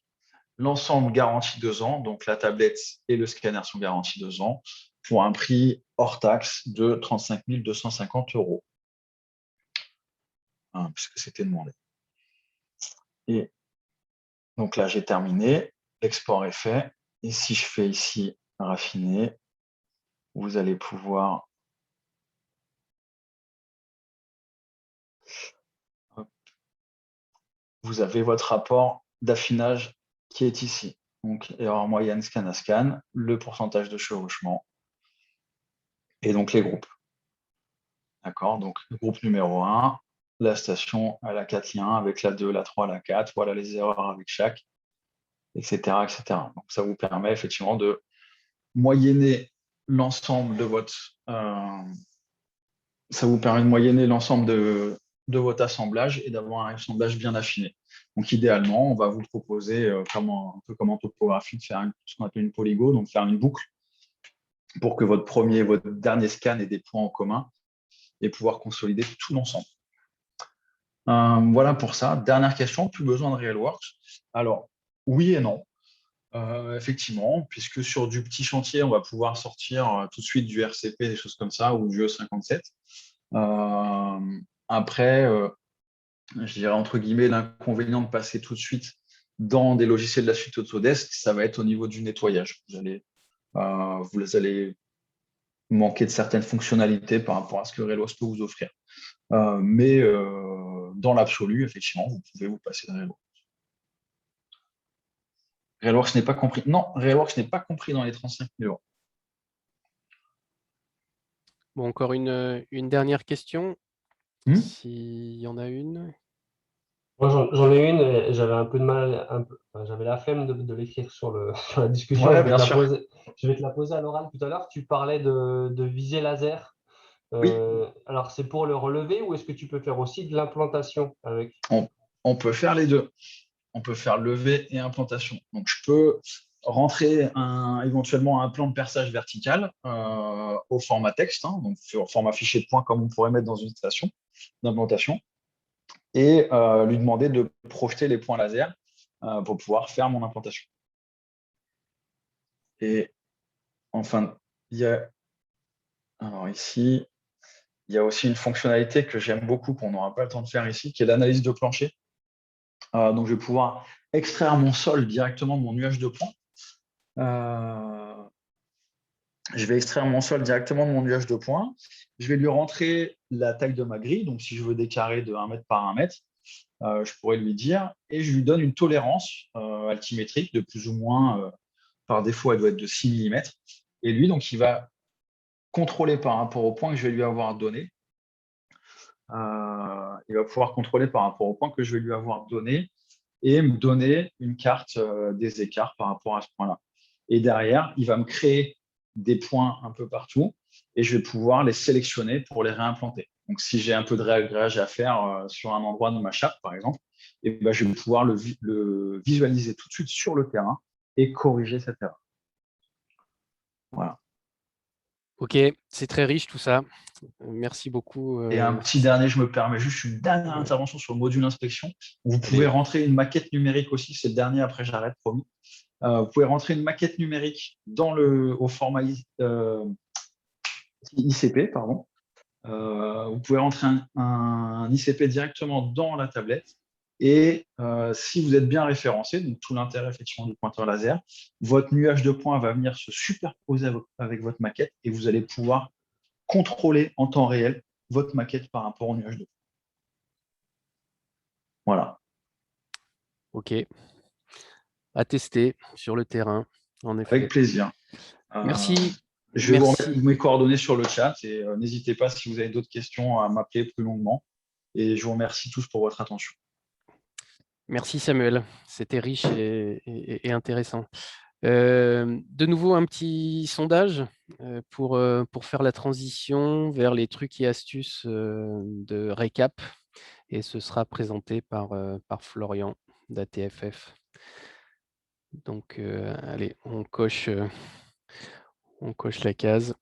L'ensemble garantit 2 ans, donc la tablette et le scanner sont garantis 2 ans, pour un prix hors taxe de 35 250 €, puisque c'était demandé. Et donc là, j'ai terminé, l'export est fait, et si je fais ici raffiner, vous allez pouvoir vous avez votre rapport d'affinage qui est ici. Donc, erreur moyenne scan à scan, le pourcentage de chevauchement, et donc les groupes. D'accord, donc groupe numéro 1, la station à la 4 liens avec la 2, la 3, la 4, voilà les erreurs avec chaque. etc., etc. Donc, ça vous permet effectivement de moyenner l'ensemble de votre de votre assemblage et d'avoir un assemblage bien affiné. Donc, idéalement, on va vous proposer, un peu comme en topographie, de faire ce qu'on appelle une polygo, donc faire une boucle pour que votre premier et votre dernier scan ait des points en commun et pouvoir consolider tout l'ensemble. Voilà pour ça. Dernière question, plus besoin de RealWorks. Alors, oui et non. Effectivement, puisque sur du petit chantier, on va pouvoir sortir tout de suite du RCP, des choses comme ça, ou du E57. Après, je dirais entre guillemets, l'inconvénient de passer tout de suite dans des logiciels de la suite Autodesk, ça va être au niveau du nettoyage. Vous allez manquer de certaines fonctionnalités par rapport à ce que RealWorks peut vous offrir. Mais dans l'absolu, effectivement, vous pouvez vous passer de RealWorks. RealWorks n'est pas compris. Non, RealWorks n'est pas compris dans les 35 000 euros. Bon, encore une dernière question, s'il y en a une. Moi, j'en ai une et j'avais un peu de mal, j'avais la flemme de l'écrire sur la discussion. Ouais, bien sûr. Je vais te la poser à l'oral tout à l'heure. Tu parlais de visée laser. Oui, Alors, c'est pour le relevé ou est-ce que tu peux faire aussi de l'implantation avec? on peut faire les deux. On peut faire lever et implantation. Donc, je peux rentrer éventuellement un plan de perçage vertical au format texte, donc au format fichier de points comme on pourrait mettre dans une station d'implantation, et lui demander de projeter les points laser pour pouvoir faire mon implantation. Et enfin, alors ici, il y a aussi une fonctionnalité que j'aime beaucoup, qu'on n'aura pas le temps de faire ici, qui est l'analyse de plancher. Donc, je vais pouvoir extraire mon sol directement de mon nuage de points. Je vais extraire mon sol directement de mon nuage de points. Je vais lui rentrer la taille de ma grille. Donc, si je veux des carrés de 1 mètre par 1 mètre, je pourrais lui dire. Et je lui donne une tolérance altimétrique de plus ou moins, par défaut, elle doit être de 6 millimètres. Et lui, donc, il va contrôler par rapport au point que je vais lui avoir donné. Il va pouvoir contrôler par rapport au point que je vais lui avoir donné et me donner une carte des écarts par rapport à ce point-là. Et derrière, il va me créer des points un peu partout et je vais pouvoir les sélectionner pour les réimplanter. Donc, si j'ai un peu de réagrégage à faire sur un endroit de ma chape, par exemple, et ben, je vais pouvoir le visualiser tout de suite sur le terrain et corriger cette erreur. Voilà. Ok, c'est très riche tout ça. Merci beaucoup. Et un petit dernier, je me permets juste une dernière intervention sur le module inspection. Vous pouvez Allez. rentrer une maquette numérique aussi, c'est le dernier, après j'arrête, promis. Vous pouvez rentrer une maquette numérique au format ICP, pardon. Vous pouvez rentrer un ICP directement dans la tablette. Et si vous êtes bien référencé, donc tout l'intérêt effectivement du pointeur laser, votre nuage de points va venir se superposer avec votre maquette et vous allez pouvoir contrôler en temps réel votre maquette par rapport au nuage de points. Voilà. Ok. À tester sur le terrain, en effet. Avec plaisir. Merci. Je vais vous remettre Merci. mes coordonnées sur le chat et n'hésitez pas si vous avez d'autres questions à m'appeler plus longuement. Et je vous remercie tous pour votre attention. Merci Samuel, c'était riche et intéressant. De nouveau, un petit sondage pour faire la transition vers les trucs et astuces de récap. Et ce sera présenté par Florian d'ATFF. Donc, allez, on coche la case.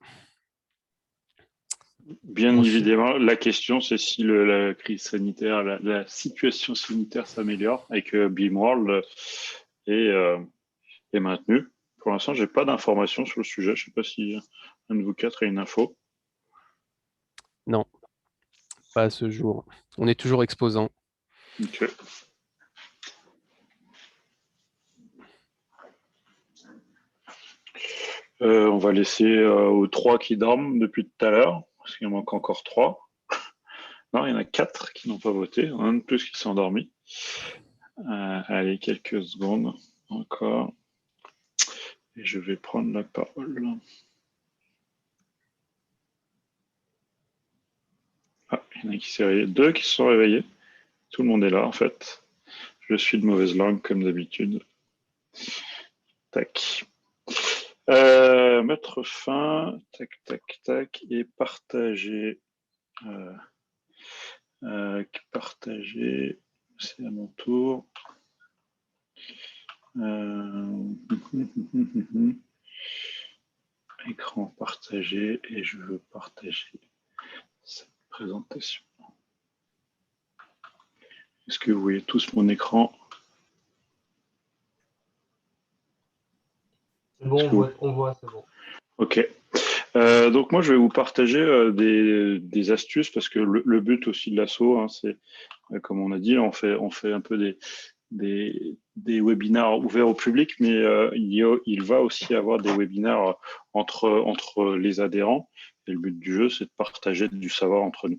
Bien Ensuite, évidemment, la question, c'est si la crise sanitaire, la situation sanitaire s'améliore et que Beamworld est maintenu. Pour l'instant, je n'ai pas d'informations sur le sujet. Je ne sais pas si un de vous quatre a une info. non, pas à ce jour. On est toujours exposant. Ok. On va laisser aux 3 qui dorment depuis tout à l'heure, parce qu'il en manque encore 3. Non, il y en a 4 qui n'ont pas voté, un de plus qui s'est endormi. Allez, quelques secondes encore. Et je vais prendre la parole. Ah, il y en a qui s'est réveillé. 2 qui se sont réveillés. Tout le monde est là, en fait. Je suis de mauvaise langue, comme d'habitude. Tac. Mettre fin, tac, tac, tac, et partager. Partager, c'est à mon tour. Écran partagé, et je veux partager cette présentation. Est-ce que vous voyez tous mon écran? C'est bon, on voit, c'est bon. Ok. Donc moi, je vais vous partager des astuces parce que le but aussi de l'assaut, hein, c'est, comme on a dit, on fait un peu des webinaires ouverts au public, mais il va aussi avoir des webinaires entre les adhérents. Et le but du jeu, c'est de partager du savoir entre nous.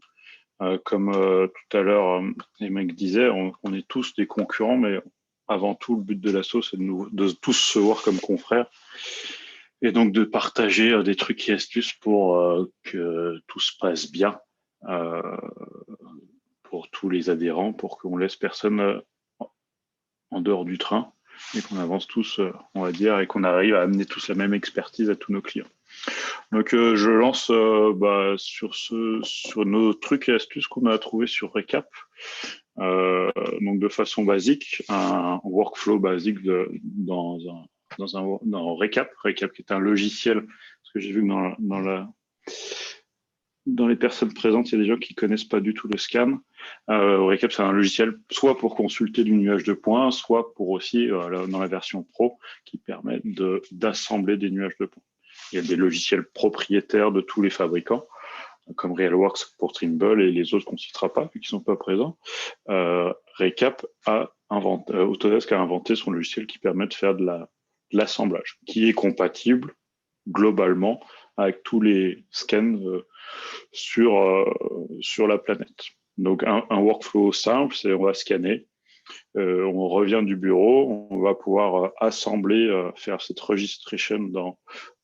Comme tout à l'heure, les mecs disaient, on est tous des concurrents, mais avant tout, le but de l'assaut, c'est de tous se voir comme confrères. Et donc de partager des trucs et astuces pour que tout se passe bien pour tous les adhérents, pour qu'on laisse personne en dehors du train et qu'on avance tous, on va dire, et qu'on arrive à amener tous la même expertise à tous nos clients. Donc je lance sur nos trucs et astuces qu'on a trouvés sur Recap. Donc de façon basique, un workflow basique dans Recap. Recap qui est un logiciel, parce que j'ai vu que dans les personnes présentes, il y a des gens qui connaissent pas du tout le scan. Recap, c'est un logiciel soit pour consulter du nuage de points, soit pour aussi, dans la version pro, qui permet d'assembler des nuages de points. Il y a des logiciels propriétaires de tous les fabricants, comme RealWorks pour Trimble et les autres qu'on ne citera pas, vu qu'ils ne sont pas présents. Recap Autodesk a inventé son logiciel qui permet de faire de l'assemblage, qui est compatible globalement avec tous les scans sur la planète. Donc un workflow simple, c'est on va scanner, on revient du bureau, on va pouvoir assembler, faire cette registration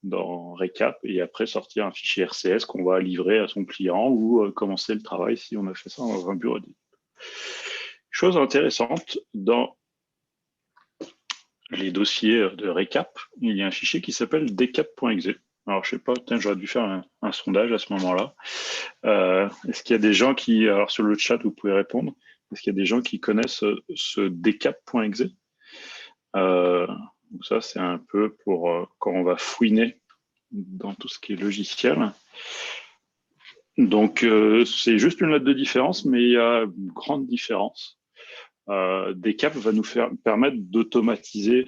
dans Recap et après sortir un fichier RCS qu'on va livrer à son client ou commencer le travail si on a fait ça dans un bureau d'études. Chose intéressante, dans les dossiers de Recap, il y a un fichier qui s'appelle decap.exe. Alors, je sais pas, j'aurais dû faire un sondage à ce moment-là. Est-ce qu'il y a des gens qui, alors sur le chat, vous pouvez répondre, est-ce qu'il y a des gens qui connaissent ce decap.exe? Donc ça, c'est un peu pour quand on va fouiner dans tout ce qui est logiciel. Donc, c'est juste une lettre de différence, mais il y a une grande différence. Decap va nous permettre d'automatiser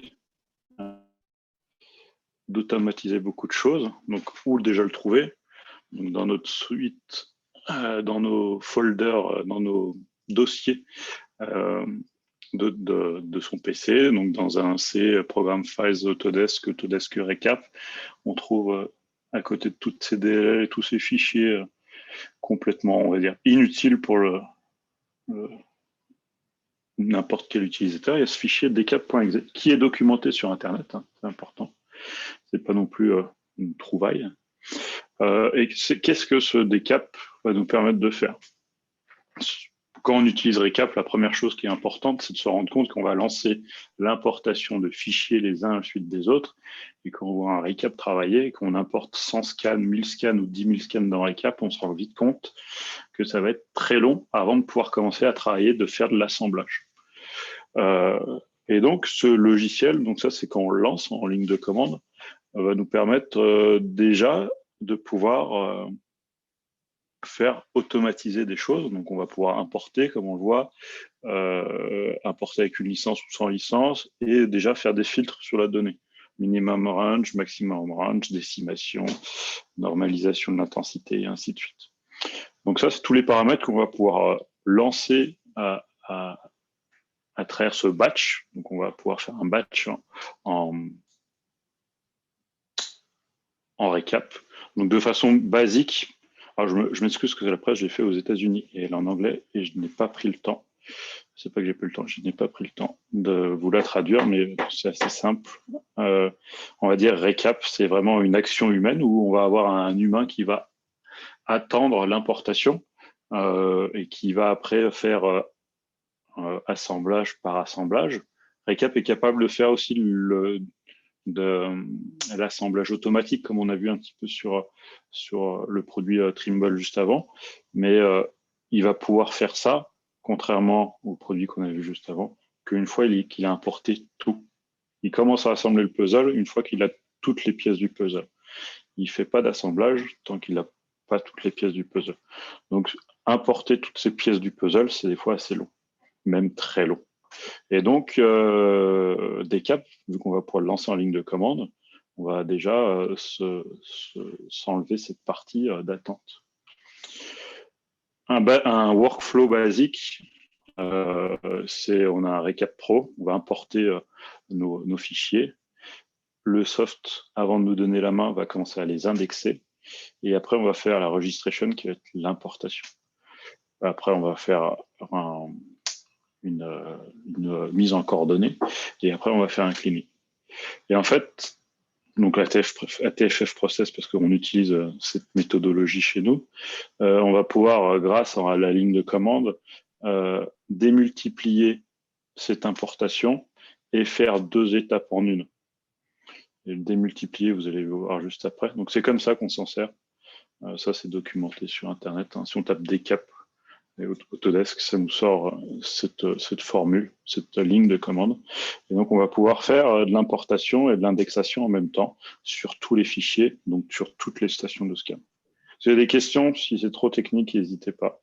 beaucoup de choses. Donc, où déjà le trouver? Donc, dans notre suite, dans nos folders, dans nos dossiers de son PC, donc dans un C Program Files Autodesk Recap, on trouve à côté de toutes ces DLL et tous ces fichiers complètement, on va dire, inutiles pour n'importe quel utilisateur, il y a ce fichier decap.exe qui est documenté sur Internet, hein, c'est important. C'est pas non plus une trouvaille. Et qu'est-ce que ce decap va nous permettre de faire? Quand on utilise Recap, la première chose qui est importante, c'est de se rendre compte qu'on va lancer l'importation de fichiers les uns à la suite des autres. Et quand on voit un Recap travailler, qu'on importe 100 scans, 1000 scans ou 10 000 scans dans Recap, on se rend vite compte que ça va être très long avant de pouvoir commencer à travailler, de faire de l'assemblage. Et donc, ce logiciel, donc ça, c'est quand on le lance en ligne de commande, va nous permettre déjà de pouvoir faire automatiser des choses. Donc, on va pouvoir importer, comme on le voit, importer avec une licence ou sans licence, et déjà faire des filtres sur la donnée. Minimum range, maximum range, décimation, normalisation de l'intensité, et ainsi de suite. Donc ça, c'est tous les paramètres qu'on va pouvoir lancer à travers ce batch. Donc, on va pouvoir faire un batch en Recap. Donc, de façon basique, alors je m'excuse que après, je l'ai fait aux États-Unis et elle est en anglais et je n'ai pas pris le temps. C'est pas que j'ai plus le temps, je n'ai pas pris le temps de vous la traduire, mais c'est assez simple. On va dire Recap, c'est vraiment une action humaine où on va avoir un humain qui va attendre l'importation et qui va après faire assemblage par assemblage Recap est capable de faire aussi l'assemblage automatique, comme on a vu un petit peu sur le produit Trimble juste avant. Mais il va pouvoir faire ça, contrairement au produit qu'on a vu juste avant, qu'une fois qu'il a importé tout. Il commence à assembler le puzzle une fois qu'il a toutes les pièces du puzzle. Il ne fait pas d'assemblage tant qu'il n'a pas toutes les pièces du puzzle. Donc, importer toutes ces pièces du puzzle, c'est des fois assez long, même très long. Et donc, Decap, vu qu'on va pouvoir le lancer en ligne de commande, on va déjà s'enlever cette partie d'attente. Un workflow basique, on a un Recap Pro, on va importer nos fichiers. Le soft, avant de nous donner la main, va commencer à les indexer. Et après, on va faire la registration qui va être l'importation. Après, on va faire une mise en coordonnées. Et après, on va faire un cleaning. Et en fait, donc ATFF process, parce qu'on utilise cette méthodologie chez nous, on va pouvoir, grâce à la ligne de commande, démultiplier cette importation et faire 2 étapes en une. Et le démultiplier, vous allez le voir juste après. Donc, c'est comme ça qu'on s'en sert. Ça, c'est documenté sur Internet. Si on tape Decap et Autodesk, ça nous sort cette formule, cette ligne de commande. Et donc, on va pouvoir faire de l'importation et de l'indexation en même temps sur tous les fichiers, donc sur toutes les stations de scan. Si vous avez des questions, si c'est trop technique, n'hésitez pas.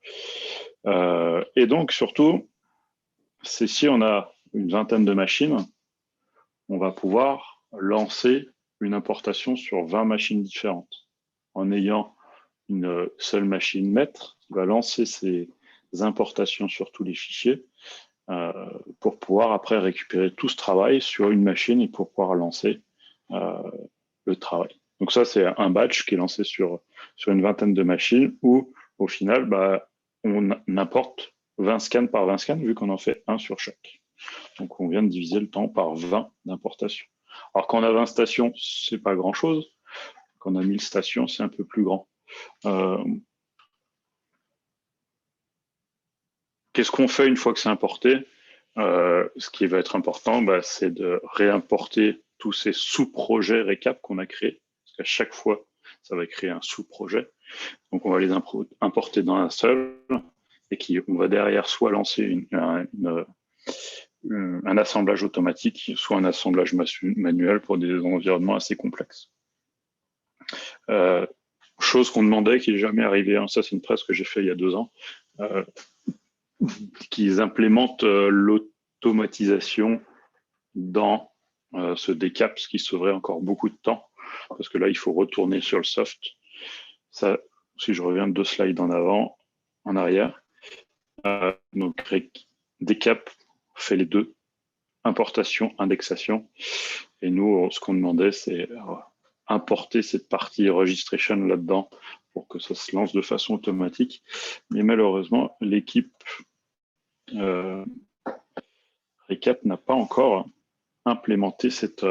Et donc, surtout, c'est si on a une vingtaine de machines, on va pouvoir lancer une importation sur 20 machines différentes. En ayant une seule machine maître qui va lancer ses importations sur tous les fichiers pour pouvoir après récupérer tout ce travail sur une machine et pour pouvoir lancer le travail. Donc ça, c'est un batch qui est lancé sur une vingtaine de machines où, au final, on importe 20 scans par 20 scans vu qu'on en fait un sur chaque. Donc, on vient de diviser le temps par 20 d'importation. Alors, quand on a 20 stations, c'est pas grand-chose. Quand on a 1000 stations, c'est un peu plus grand. Qu'est-ce qu'on fait une fois que c'est importé? Ce qui va être important, c'est de réimporter tous ces sous-projets Recap qu'on a créés. Parce qu'à chaque fois, ça va créer un sous-projet. Donc, on va les importer dans un seul et on va derrière soit lancer un assemblage automatique, soit un assemblage manuel pour des environnements assez complexes. Chose qu'on demandait, qui n'est jamais arrivée, hein, ça c'est une presse que j'ai fait il y a 2 ans, qu'ils implémentent l'automatisation dans ce Decap, ce qui sauverait encore beaucoup de temps, parce que là il faut retourner sur le soft. Ça, si je reviens 2 slides en arrière, donc Decap fait les 2, importation, indexation. Et nous, ce qu'on demandait, c'est importer cette partie registration là-dedans pour que ça se lance de façon automatique. Mais malheureusement, l'équipe Recap n'a pas encore implémenté cette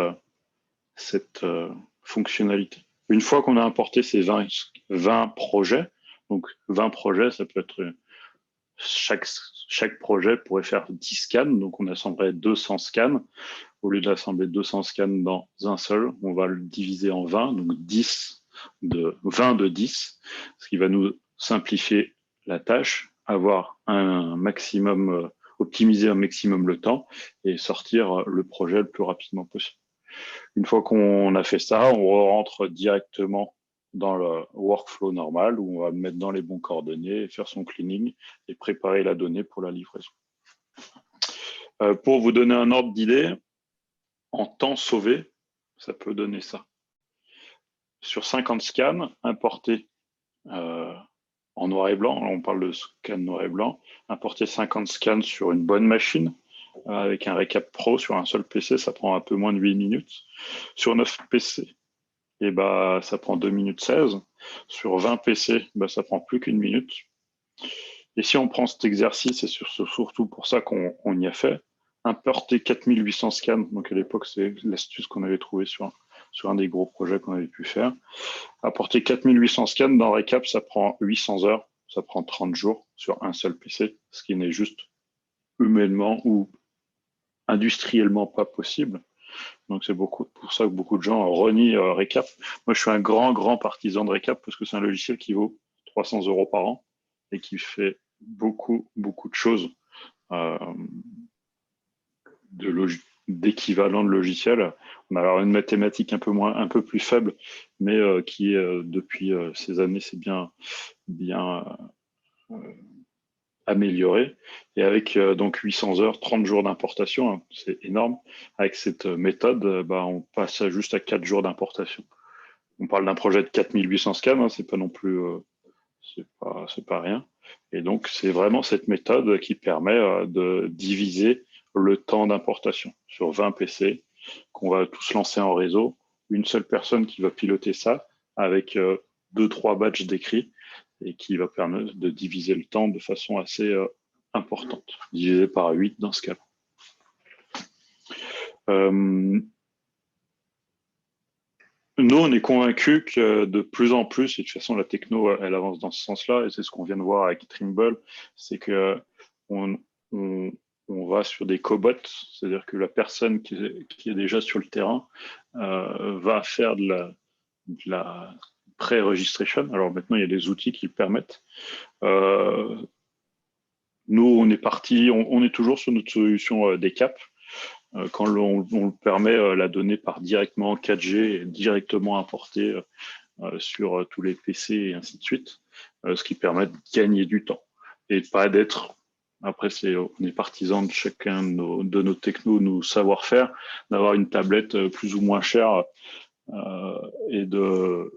fonctionnalité. Une fois qu'on a importé ces 20 projets, donc 20 projets, ça peut être chaque projet pourrait faire 10 scans, donc on assemblerait 200 scans. Au lieu d'assembler 200 scans dans un seul, on va le diviser en 20, donc 20 de 10, ce qui va nous simplifier la tâche, avoir un maximum, optimiser un maximum le temps et sortir le projet le plus rapidement possible. Une fois qu'on a fait ça, on rentre directement dans le workflow normal où on va mettre dans les bons coordonnées, faire son cleaning et préparer la donnée pour la livraison. Pour vous donner un ordre d'idée, en temps sauvé, ça peut donner ça. Sur 50 scans importés en noir et blanc, on parle de scan noir et blanc, importer 50 scans sur une bonne machine avec un Recap Pro sur un seul PC, ça prend un peu moins de 8 minutes. Sur 9 PC, ça prend 2 minutes 16. Sur 20 PC, ça prend plus qu'1 minute. Et si on prend cet exercice, et c'est surtout pour ça qu'on y a fait, importer 4800 scans, donc à l'époque, c'est l'astuce qu'on avait trouvée sur un des gros projets qu'on avait pu faire. Importer 4800 scans dans Recap, ça prend 800 heures, ça prend 30 jours sur un seul PC, ce qui n'est juste humainement ou industriellement pas possible. Donc c'est pour ça que beaucoup de gens renient Recap. Moi, je suis un grand partisan de Recap parce que c'est un logiciel qui vaut 300 € par an et qui fait beaucoup de choses euh, d'équivalent de logiciel. On a alors une mathématique un peu plus faible, mais qui depuis ces années c'est bien amélioré. Et avec donc 800 heures, 30 jours d'importation, hein, c'est énorme. Avec cette méthode, on passe juste à 4 jours d'importation. On parle d'un projet de 4800 scans, hein, c'est pas non plus, c'est pas rien. Et donc c'est vraiment cette méthode qui permet de diviser le temps d'importation sur 20 PC qu'on va tous lancer en réseau. Une seule personne qui va piloter ça avec 2-3 batchs d'écrits et qui va permettre de diviser le temps de façon assez importante, divisé par 8 dans ce cas-là. Nous, on est convaincus que de plus en plus, et de toute façon la techno, elle avance dans ce sens-là, et c'est ce qu'on vient de voir avec Trimble, c'est que on va sur des cobots, c'est-à-dire que la personne qui est déjà sur le terrain va faire de la pré-registration. Alors maintenant, il y a des outils qui le permettent. Nous, on est parti, on est toujours sur notre solution DCAP. Quand on permet la donnée part directement en 4G et directement importée sur tous les PC et ainsi de suite, ce qui permet de gagner du temps et pas d'être. Après, on est partisan de chacun de nos technos, nos savoir-faire, d'avoir une tablette plus ou moins chère et de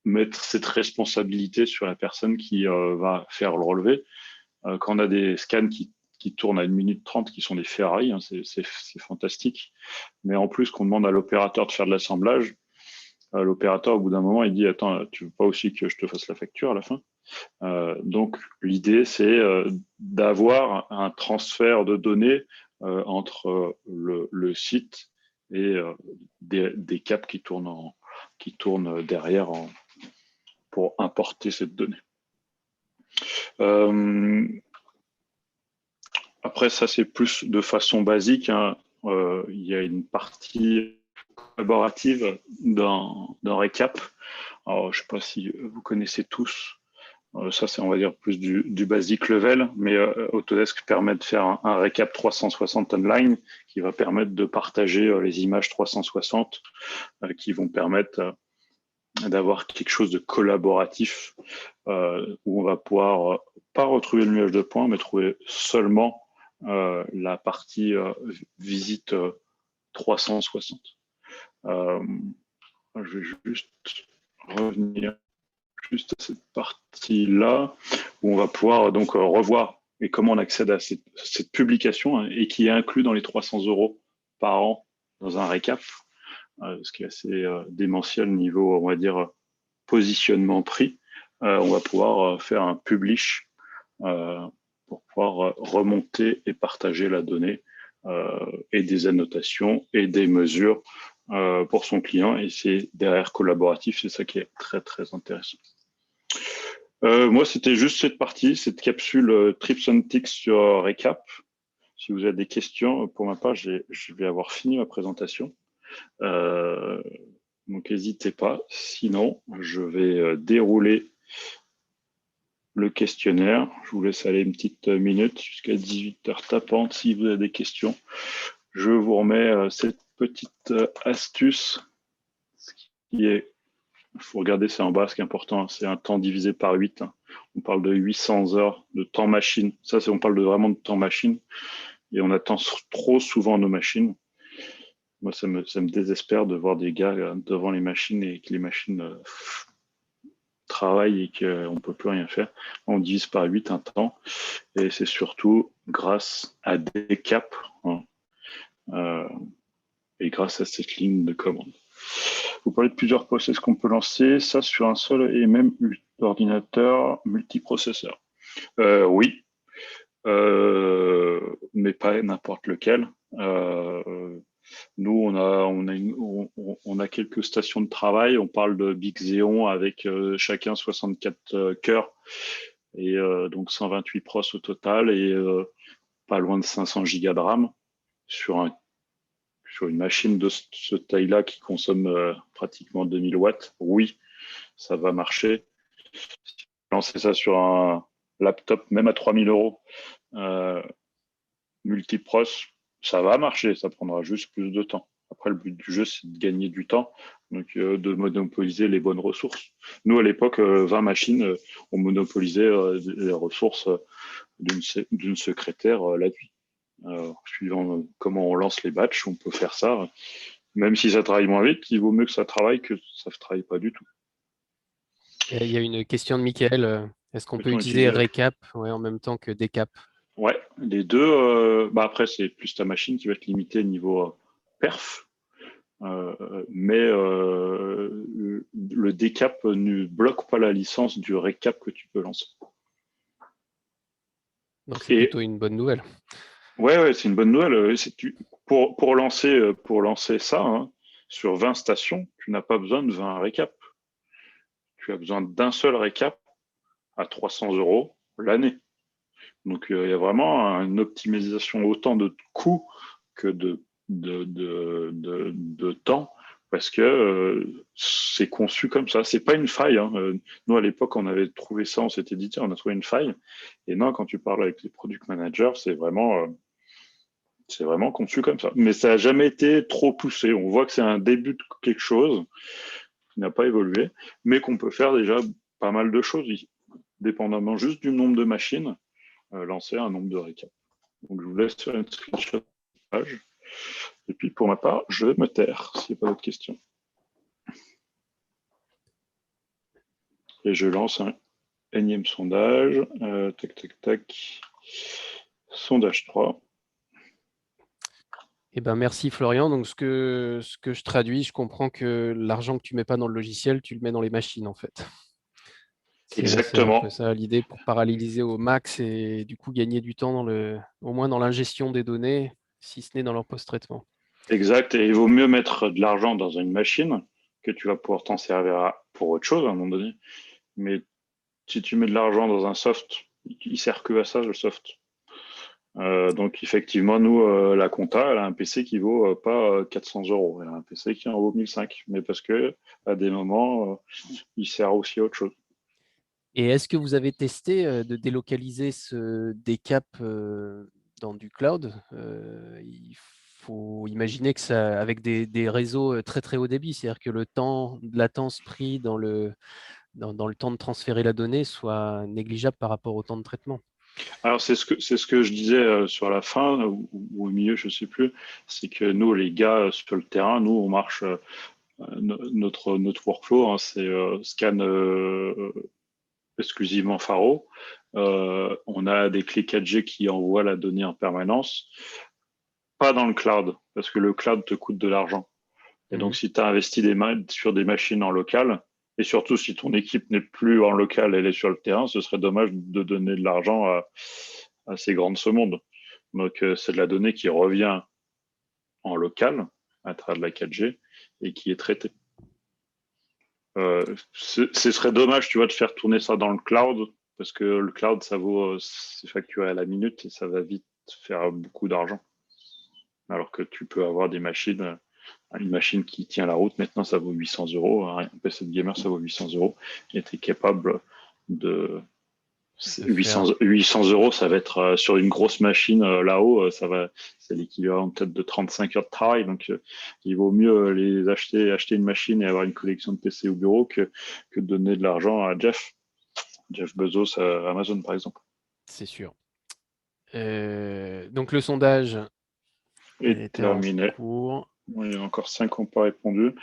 mettre cette responsabilité sur la personne qui va faire le relevé. Quand on a des scans qui tournent à 1 minute 30, qui sont des Ferrari, hein, c'est fantastique. Mais en plus, qu'on demande à l'opérateur de faire de l'assemblage, l'opérateur, au bout d'un moment, il dit « Attends, tu veux pas aussi que je te fasse la facture à la fin ?» Donc, l'idée, c'est d'avoir un transfert de données entre le site et des caps qui tournent derrière pour importer cette donnée. Après, ça, c'est plus de façon basique, hein. Il y a une partie collaborative dans Recap. Alors, je ne sais pas si vous connaissez tous. Ça, c'est, on va dire, plus du basic level, mais Autodesk permet de faire un Recap 360 online qui va permettre de partager les images 360 qui vont permettre d'avoir quelque chose de collaboratif où on va pouvoir pas retrouver le nuage de points, mais trouver seulement la partie visite 360. Je vais juste revenir juste à cette partie-là où on va pouvoir donc revoir et comment on accède à cette publication, hein, et qui est inclus dans les 300 € par an dans un récap, ce qui est assez démentiel niveau, on va dire, positionnement prix. On va pouvoir faire un publish pour pouvoir remonter et partager la donnée et des annotations et des mesures pour son client. Et c'est derrière collaboratif, c'est ça qui est très, très intéressant. Moi, c'était juste cette partie, cette capsule Trips and Ticks sur Recap. Si vous avez des questions, pour ma part, je vais avoir fini ma présentation. Donc, n'hésitez pas. Sinon, je vais dérouler le questionnaire. Je vous laisse aller une petite minute jusqu'à 18h tapante. Si vous avez des questions, je vous remets cette petite astuce. Ce qui est, il faut regarder, c'est en bas, ce qui est important, c'est un temps divisé par 8. On parle de 800 heures de temps machine. Ça, on parle vraiment de temps machine. Et on attend trop souvent nos machines. Moi, ça me désespère de voir des gars devant les machines et que les machines travaillent et qu'on ne peut plus rien faire. On divise par 8 un temps. Et c'est surtout grâce à des caps, hein, et grâce à cette ligne de commande. Vous parlez de plusieurs process qu'on peut lancer, ça sur un seul et même ordinateur multiprocesseur. Oui, mais pas n'importe lequel. Nous, on a quelques stations de travail. On parle de Big Xeon avec chacun 64 cœurs et donc 128 pros au total et pas loin de 500 gigas de RAM. sur une machine de ce taille-là qui consomme pratiquement 2000 watts, oui, ça va marcher. Si vous lancez ça sur un laptop, même à 3000 euros, multipros, ça va marcher, ça prendra juste plus de temps. Après, le but du jeu, c'est de gagner du temps, donc de monopoliser les bonnes ressources. Nous, à l'époque, 20 machines, on monopolisait les ressources d'une secrétaire la nuit. Suivant comment on lance les batchs, on peut faire ça. Même si ça travaille moins vite, il vaut mieux que ça travaille que ça ne travaille pas du tout. Et il y a une question de Michael. Est-ce qu'on peut Peut-on utiliser utiliser Recap en même temps que Decap? Ouais, les deux. Après, c'est plus ta machine qui va être limitée niveau perf. Mais le Decap ne bloque pas la licence du Recap que tu peux lancer. Donc, c'est plutôt une bonne nouvelle. Ouais, c'est une bonne nouvelle. Pour lancer ça, hein, sur 20 stations, tu n'as pas besoin de 20 récaps. Tu as besoin d'un seul récap à 300 € l'année. Donc, il y a vraiment une optimisation autant de coûts que de temps, parce que c'est conçu comme ça. C'est pas une faille. Hein. Nous, à l'époque, on avait trouvé ça, on s'était dit, tiens, on a trouvé une faille. Et non, quand tu parles avec les product managers, c'est vraiment conçu comme ça. Mais ça n'a jamais été trop poussé. On voit que c'est un début de quelque chose qui n'a pas évolué, mais qu'on peut faire déjà pas mal de choses, dépendamment juste du nombre de machines, lancer un nombre de récaps. Donc, je vous laisse faire une screenshot de page. Et puis, pour ma part, je me taire, s'il n'y a pas d'autres questions. Et je lance un énième sondage. Tac. Sondage 3. Eh ben, merci Florian. Donc, ce que je traduis, je comprends que l'argent que tu ne mets pas dans le logiciel, tu le mets dans les machines, en fait. Exactement. C'est un peu ça l'idée, pour paralléliser au max et du coup gagner du temps au moins dans l'ingestion des données, si ce n'est dans leur post-traitement. Exact. Et il vaut mieux mettre de l'argent dans une machine que tu vas pouvoir t'en servir pour autre chose à un moment donné. Mais si tu mets de l'argent dans un soft, il ne sert que à ça, le soft. Donc effectivement, nous, la compta, elle a un PC qui vaut pas 400 €. Elle a un PC qui en vaut 1005. Mais parce que à des moments, il sert aussi à autre chose. Et est-ce que vous avez testé de délocaliser ce Decap dans du cloud? Il faut imaginer que ça, avec des réseaux très très haut débit, c'est-à-dire que le temps de latence pris dans le temps de transférer la donnée soit négligeable par rapport au temps de traitement. Alors c'est ce que je disais sur la fin ou au milieu, je sais plus, c'est que nous les gars sur le terrain, nous on marche notre workflow, hein, c'est scan exclusivement Faro. On a des clés 4G qui envoient la donnée en permanence, pas dans le cloud parce que le cloud te coûte de l'argent. Et donc si tu as investi sur des machines en local, et surtout, si ton équipe n'est plus en local, elle est sur le terrain, ce serait dommage de donner de l'argent à ces grandes semondes. Donc, c'est de la donnée qui revient en local à travers de la 4G et qui est traitée. Ce serait dommage, tu vois, de faire tourner ça dans le cloud parce que le cloud, c'est facturé à la minute et ça va vite faire beaucoup d'argent. Alors que tu peux avoir des machines. Une machine qui tient la route, maintenant, ça vaut 800 €. Un PC de gamer, ça vaut 800 € et tu es capable de 800 €, ça va être sur une grosse machine là-haut, c'est l'équivalent peut-être de 35 heures de travail. Donc, il vaut mieux acheter une machine et avoir une collection de PC au bureau que de donner de l'argent à Jeff Bezos à Amazon, par exemple. C'est sûr. Donc, le sondage est terminé. En cours. Il y a encore 5 qui n'ont pas répondu.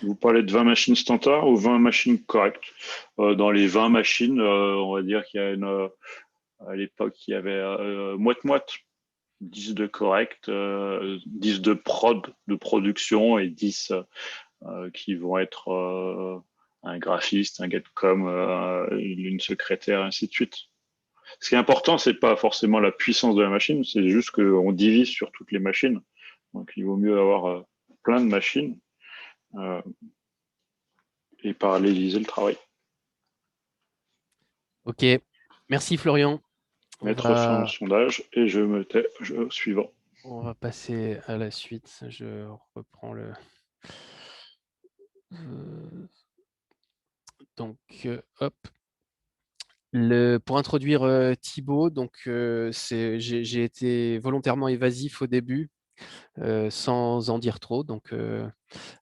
Vous parlez de 20 machines standards ou 20 machines correctes? Dans les 20 machines, on va dire qu'il y a à l'époque, il y avait moite-moite. 10 de correct, 10 de de production et 10 qui vont être un graphiste, un getcom, une secrétaire, ainsi de suite. Ce qui est important, c'est pas forcément la puissance de la machine, c'est juste qu'on divise sur toutes les machines. Donc, il vaut mieux avoir plein de machines et paralléliser le travail. Ok, merci Florian. Mettre fin au sondage et je me tais, suivant. On va passer à la suite. Je reprends le. Donc, hop. Pour introduire Thibaut, donc j'ai été volontairement évasif au début, sans en dire trop. Donc,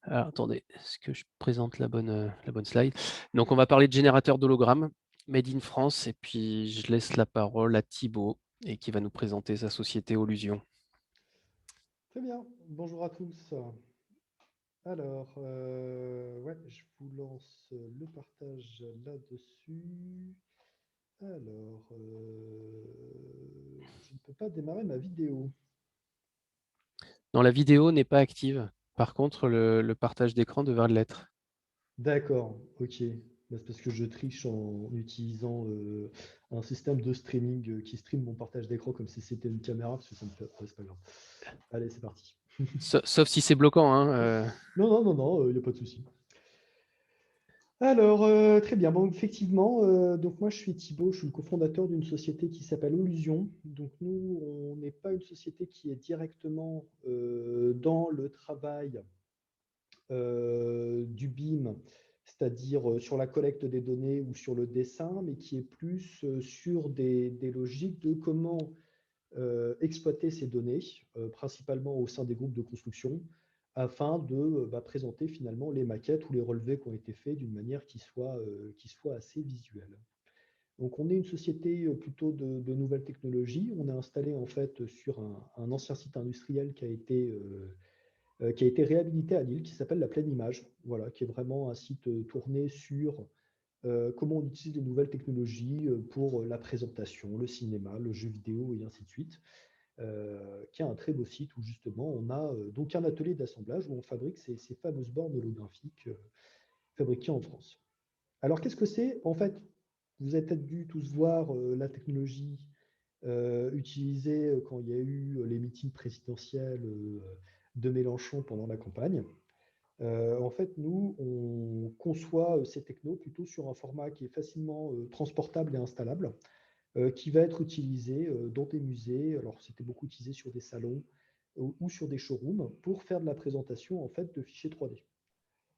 alors, attendez, est-ce que je présente la bonne slide? Donc, on va parler de générateur d'hologrammes, made in France, et puis je laisse la parole à Thibaut, et qui va nous présenter sa société Olusion. Très bien, bonjour à tous. Alors, ouais, je vous lance le partage là-dessus. Alors, je ne peux pas démarrer ma vidéo. Non, la vidéo n'est pas active. Par contre, le partage d'écran devrait l'être. D'accord, ok. Bah, c'est parce que je triche en utilisant un système de streaming qui stream mon partage d'écran comme si c'était une caméra, parce que ça me fait. Ouais, c'est pas grave. Allez, c'est parti. Sauf si c'est bloquant, hein. Non, non, non, non, il n'y a pas de souci. Alors, très bien. Bon, effectivement, donc moi je suis Thibaut, je suis le cofondateur d'une société qui s'appelle Olusion. Donc nous, on n'est pas une société qui est directement dans le travail du BIM, c'est-à-dire sur la collecte des données ou sur le dessin, mais qui est plus sur des logiques de comment exploiter ces données, principalement au sein des groupes de construction, afin de présenter finalement les maquettes ou les relevés qui ont été faits d'une manière qui soit assez visuelle. Donc on est une société plutôt de nouvelles technologies. On est installé en fait sur un ancien site industriel qui a été réhabilité à Lille, qui s'appelle la Pleine Image, voilà, qui est vraiment un site tourné sur comment on utilise les nouvelles technologies pour la présentation, le cinéma, le jeu vidéo et ainsi de suite. Qui est un très beau site où justement on a donc un atelier d'assemblage où on fabrique ces fameuses bornes holographiques fabriquées en France. Alors qu'est-ce que c'est? En fait, vous avez peut-être dû tous voir la technologie utilisée quand il y a eu les meetings présidentiels de Mélenchon pendant la campagne. En fait, nous, on conçoit ces technos plutôt sur un format qui est facilement transportable et installable, qui va être utilisé dans des musées. Alors, c'était beaucoup utilisé sur des salons ou sur des showrooms pour faire de la présentation en fait de fichiers 3D.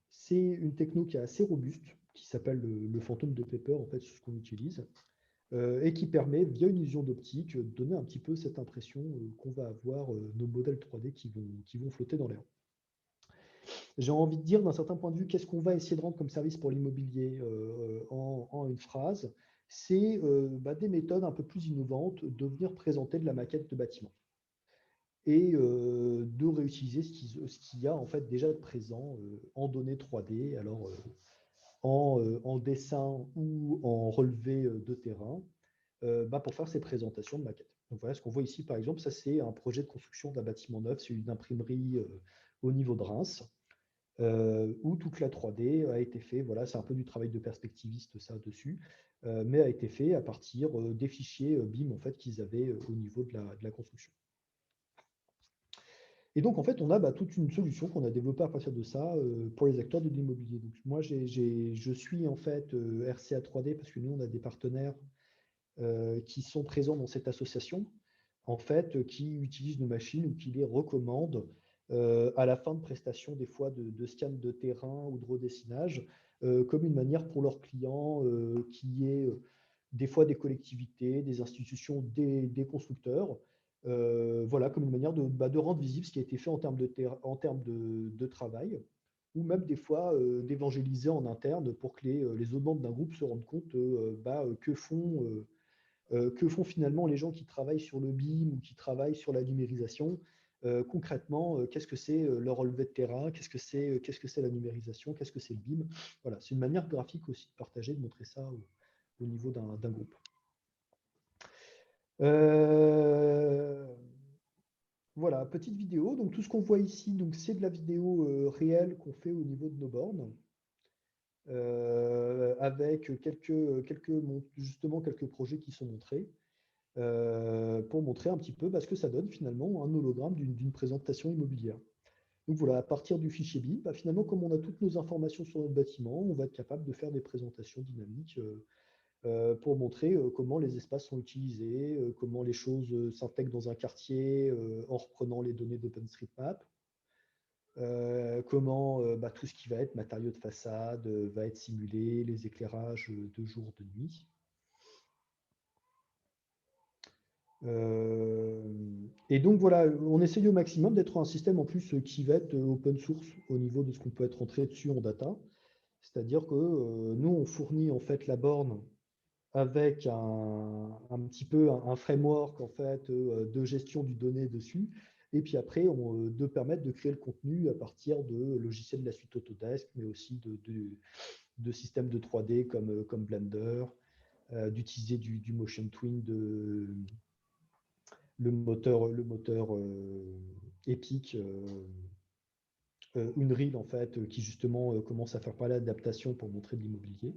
C'est une techno qui est assez robuste, qui s'appelle le fantôme de Paper, en fait, c'est ce qu'on utilise, et qui permet, via une illusion d'optique, de donner un petit peu cette impression qu'on va avoir nos modèles 3D qui vont flotter dans l'air. J'ai envie de dire, d'un certain point de vue, qu'est-ce qu'on va essayer de rendre comme service pour l'immobilier en une phrase? C'est des méthodes un peu plus innovantes de venir présenter de la maquette de bâtiment et de réutiliser ce qu'il y a en fait déjà de présent en données 3D, alors en dessin ou en relevé de terrain, pour faire ces présentations de maquettes. Donc voilà ce qu'on voit ici, par exemple, ça c'est un projet de construction d'un bâtiment neuf, c'est une imprimerie au niveau de Reims, où toute la 3D a été fait, voilà, c'est un peu du travail de perspectiviste ça dessus, mais a été fait à partir des fichiers BIM en fait qu'ils avaient au niveau de la construction. Et donc en fait on a toute une solution qu'on a développée à partir de ça pour les acteurs de l'immobilier. Donc moi je suis en fait RCA 3D parce que nous on a des partenaires qui sont présents dans cette association, en fait, qui utilisent nos machines ou qui les recommandent à la fin de prestation, des fois de scan de terrain ou de redessinage, comme une manière pour leurs clients, qui est des fois des collectivités, des institutions, des constructeurs, voilà, comme une manière de rendre visible ce qui a été fait en termes de travail, ou même des fois d'évangéliser en interne pour que les autres membres d'un groupe se rendent compte que font finalement les gens qui travaillent sur le BIM ou qui travaillent sur la numérisation. Concrètement, qu'est-ce que c'est leur relevé de terrain, qu'est-ce que c'est la numérisation, qu'est-ce que c'est le BIM. Voilà, c'est une manière graphique aussi de partager, de montrer ça au niveau d'un groupe. Voilà, petite vidéo. Donc tout ce qu'on voit ici, donc c'est de la vidéo réelle qu'on fait au niveau de nos bornes. Avec justement quelques projets qui sont montrés pour montrer un petit peu ce que ça donne finalement un hologramme d'une présentation immobilière. Donc voilà, à partir du fichier BIM, finalement, comme on a toutes nos informations sur notre bâtiment, on va être capable de faire des présentations dynamiques pour montrer comment les espaces sont utilisés, comment les choses s'intègrent dans un quartier en reprenant les données d'OpenStreetMap, comment tout ce qui va être matériaux de façade va être simulé, les éclairages de jour, de nuit. Et donc voilà, on essaye au maximum d'être un système en plus qui va être open source au niveau de ce qu'on peut être rentré dessus en data. C'est-à-dire que nous, on fournit en fait la borne avec un petit peu un framework en fait de gestion du données dessus. Et puis après, de permettre de créer le contenu à partir de logiciels de la suite Autodesk, mais aussi de systèmes de 3D comme Blender, d'utiliser du Motion Twin, le moteur Epic, Unreal en fait, qui justement commence à faire pas l'adaptation pour montrer de l'immobilier.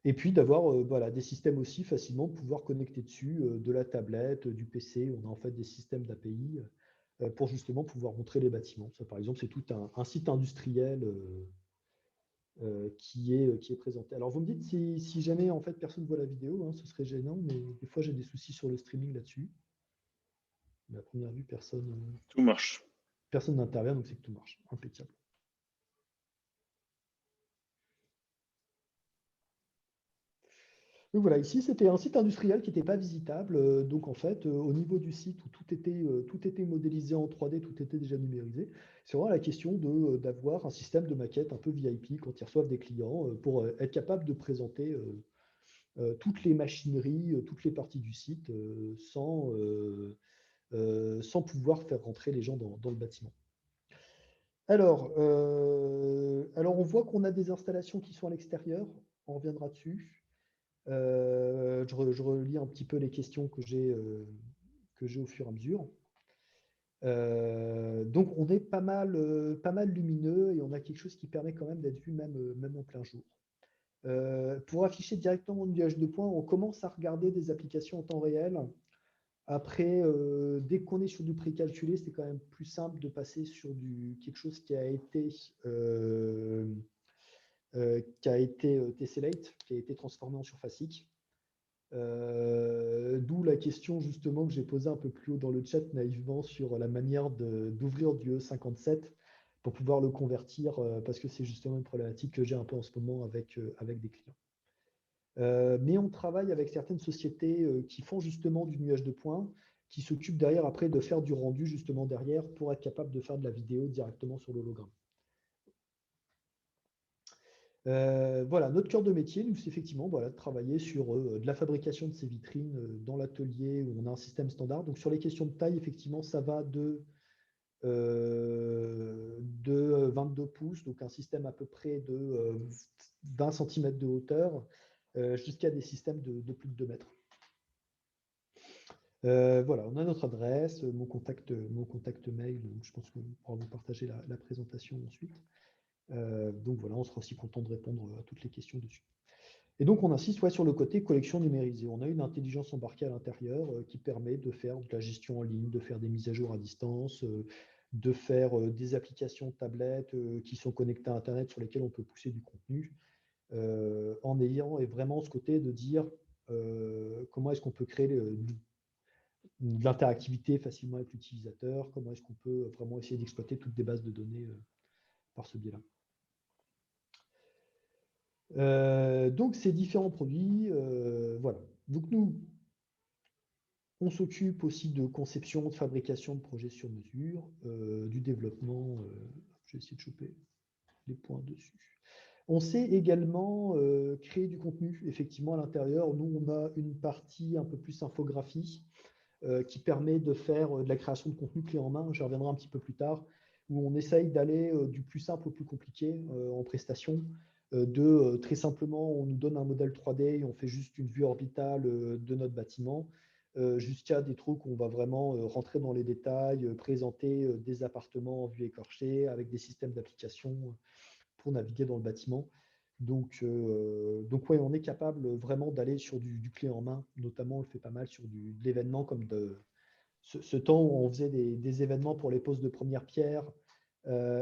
Et puis d'avoir voilà, des systèmes aussi facilement de pouvoir connecter dessus de la tablette, du PC. On a en fait des systèmes d'API pour justement pouvoir montrer les bâtiments. Ça, par exemple, c'est tout un site industriel qui est présenté. Alors, vous me dites si jamais en fait personne voit la vidéo, hein, ce serait gênant, mais des fois j'ai des soucis sur le streaming là-dessus. Mais à première vue, Tout marche. personne n'intervient, donc c'est que tout marche. Impeccable. Donc voilà, ici c'était un site industriel qui n'était pas visitable. Donc en fait, au niveau du site où tout était modélisé en 3D, tout était déjà numérisé, c'est vraiment la question d'avoir un système de maquette un peu VIP quand ils reçoivent des clients pour être capable de présenter toutes les machineries, toutes les parties du site sans pouvoir faire rentrer les gens dans le bâtiment. Alors on voit qu'on a des installations qui sont à l'extérieur, on reviendra dessus. Je relis un petit peu les questions que j'ai au fur et à mesure. Donc, on est pas mal lumineux et on a quelque chose qui permet quand même d'être vu même en plein jour. Pour afficher directement une nuage de points, on commence à regarder des applications en temps réel. Après, dès qu'on est sur du précalculé, c'est quand même plus simple de passer sur quelque chose qui a été tessellate, qui a été transformé en surfacique. D'où la question justement que j'ai posée un peu plus haut dans le chat naïvement sur la manière d'ouvrir du E57 pour pouvoir le convertir, parce que c'est justement une problématique que j'ai un peu en ce moment avec des clients. Mais on travaille avec certaines sociétés qui font justement du nuage de points, qui s'occupent derrière après de faire du rendu justement derrière pour être capable de faire de la vidéo directement sur l'hologramme. Voilà, notre cœur de métier, nous, c'est effectivement de travailler sur de la fabrication de ces vitrines dans l'atelier où on a un système standard. Donc, sur les questions de taille, effectivement, ça va de 22 pouces, donc un système à peu près de 20 cm de hauteur, jusqu'à des systèmes de plus de 2 mètres. Voilà, on a notre adresse, mon contact mail, donc je pense qu'on pourra vous partager la présentation ensuite. Donc voilà, on sera aussi content de répondre à toutes les questions dessus. Et donc on insiste sur le côté collection numérisée. On a une intelligence embarquée à l'intérieur qui permet de faire de la gestion en ligne, de faire des mises à jour à distance, de faire des applications tablettes qui sont connectées à Internet sur lesquelles on peut pousser du contenu, en ayant vraiment ce côté de dire comment est-ce qu'on peut créer de l'interactivité facilement avec l'utilisateur, comment est-ce qu'on peut vraiment essayer d'exploiter toutes des bases de données par ce biais-là. Donc ces différents produits, voilà. Donc nous, on s'occupe aussi de conception, de fabrication de projets sur mesure, du développement. Je vais essayer de choper les points dessus. On sait également créer du contenu, effectivement, à l'intérieur. Nous, on a une partie un peu plus infographie qui permet de faire de la création de contenu clé en main. J'y reviendrai un petit peu plus tard, où on essaye d'aller du plus simple au plus compliqué en prestation. Très simplement, on nous donne un modèle 3D et on fait juste une vue orbitale de notre bâtiment, jusqu'à des trucs où on va vraiment rentrer dans les détails, présenter des appartements en vue écorchée avec des systèmes d'application pour naviguer dans le bâtiment. Donc ouais, on est capable vraiment d'aller sur du clé en main, notamment on le fait pas mal sur de l'événement comme ce temps où on faisait des événements pour les poses de première pierre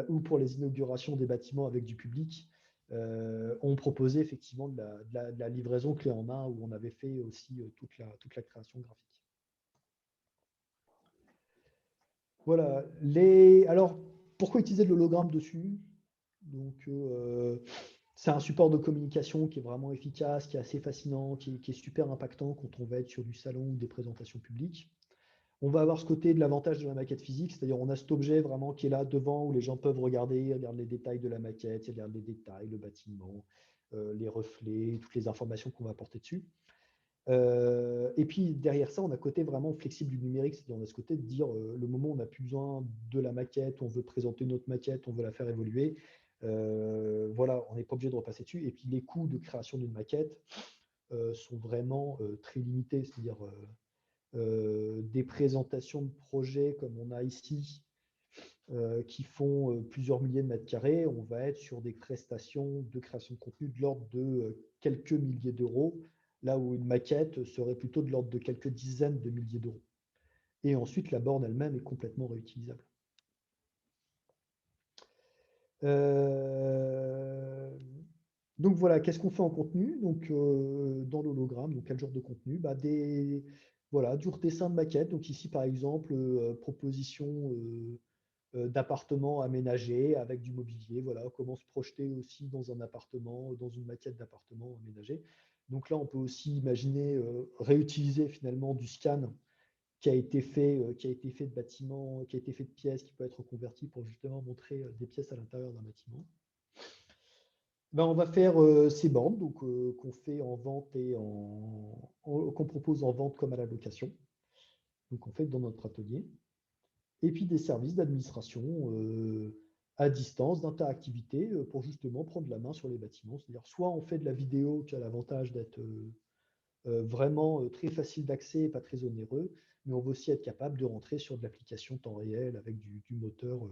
ou pour les inaugurations des bâtiments avec du public. ont proposé effectivement de la livraison clé en main où on avait fait aussi toute la création graphique. Voilà. Alors, pourquoi utiliser de l'hologramme dessus? Donc, c'est un support de communication qui est vraiment efficace, qui est assez fascinant, qui est super impactant quand on va être sur du salon ou des présentations publiques. On va avoir ce côté de l'avantage de la maquette physique, c'est-à-dire on a cet objet vraiment qui est là devant où les gens peuvent regarder, ils regardent les détails de la maquette, ils regardent les détails, le bâtiment, les reflets, toutes les informations qu'on va apporter dessus. Et puis derrière ça, on a le côté vraiment flexible du numérique, c'est-à-dire on a ce côté de dire le moment où on n'a plus besoin de la maquette, on veut présenter notre maquette, on veut la faire évoluer, voilà, on n'est pas obligé de repasser dessus. Et puis les coûts de création d'une maquette sont vraiment très limités, c'est-à-dire des présentations de projets comme on a ici, qui font plusieurs milliers de mètres carrés, on va être sur des prestations de création de contenu de l'ordre de quelques milliers d'euros, là où une maquette serait plutôt de l'ordre de quelques dizaines de milliers d'euros. Et ensuite, la borne elle-même est complètement réutilisable. Donc voilà, qu'est-ce qu'on fait en contenu? Donc dans l'hologramme, donc quel genre de contenu? Voilà, du redessin de maquette. Donc ici, par exemple, proposition d'appartements aménagés avec du mobilier. Voilà, comment se projeter aussi dans un appartement, dans une maquette d'appartement aménagé. Donc là, on peut aussi imaginer réutiliser finalement du scan qui a été fait de bâtiments, qui a été fait de pièces, qui peut être converti pour justement montrer des pièces à l'intérieur d'un bâtiment. Ben, on va faire ces bornes donc, qu'on fait en vente et qu'on propose en vente comme à la location. Donc on fait dans notre atelier. Et puis des services d'administration à distance, d'interactivité pour justement prendre la main sur les bâtiments. C'est-à-dire soit on fait de la vidéo qui a l'avantage d'être vraiment très facile d'accès et pas très onéreux, mais on va aussi être capable de rentrer sur de l'application temps réel avec du moteur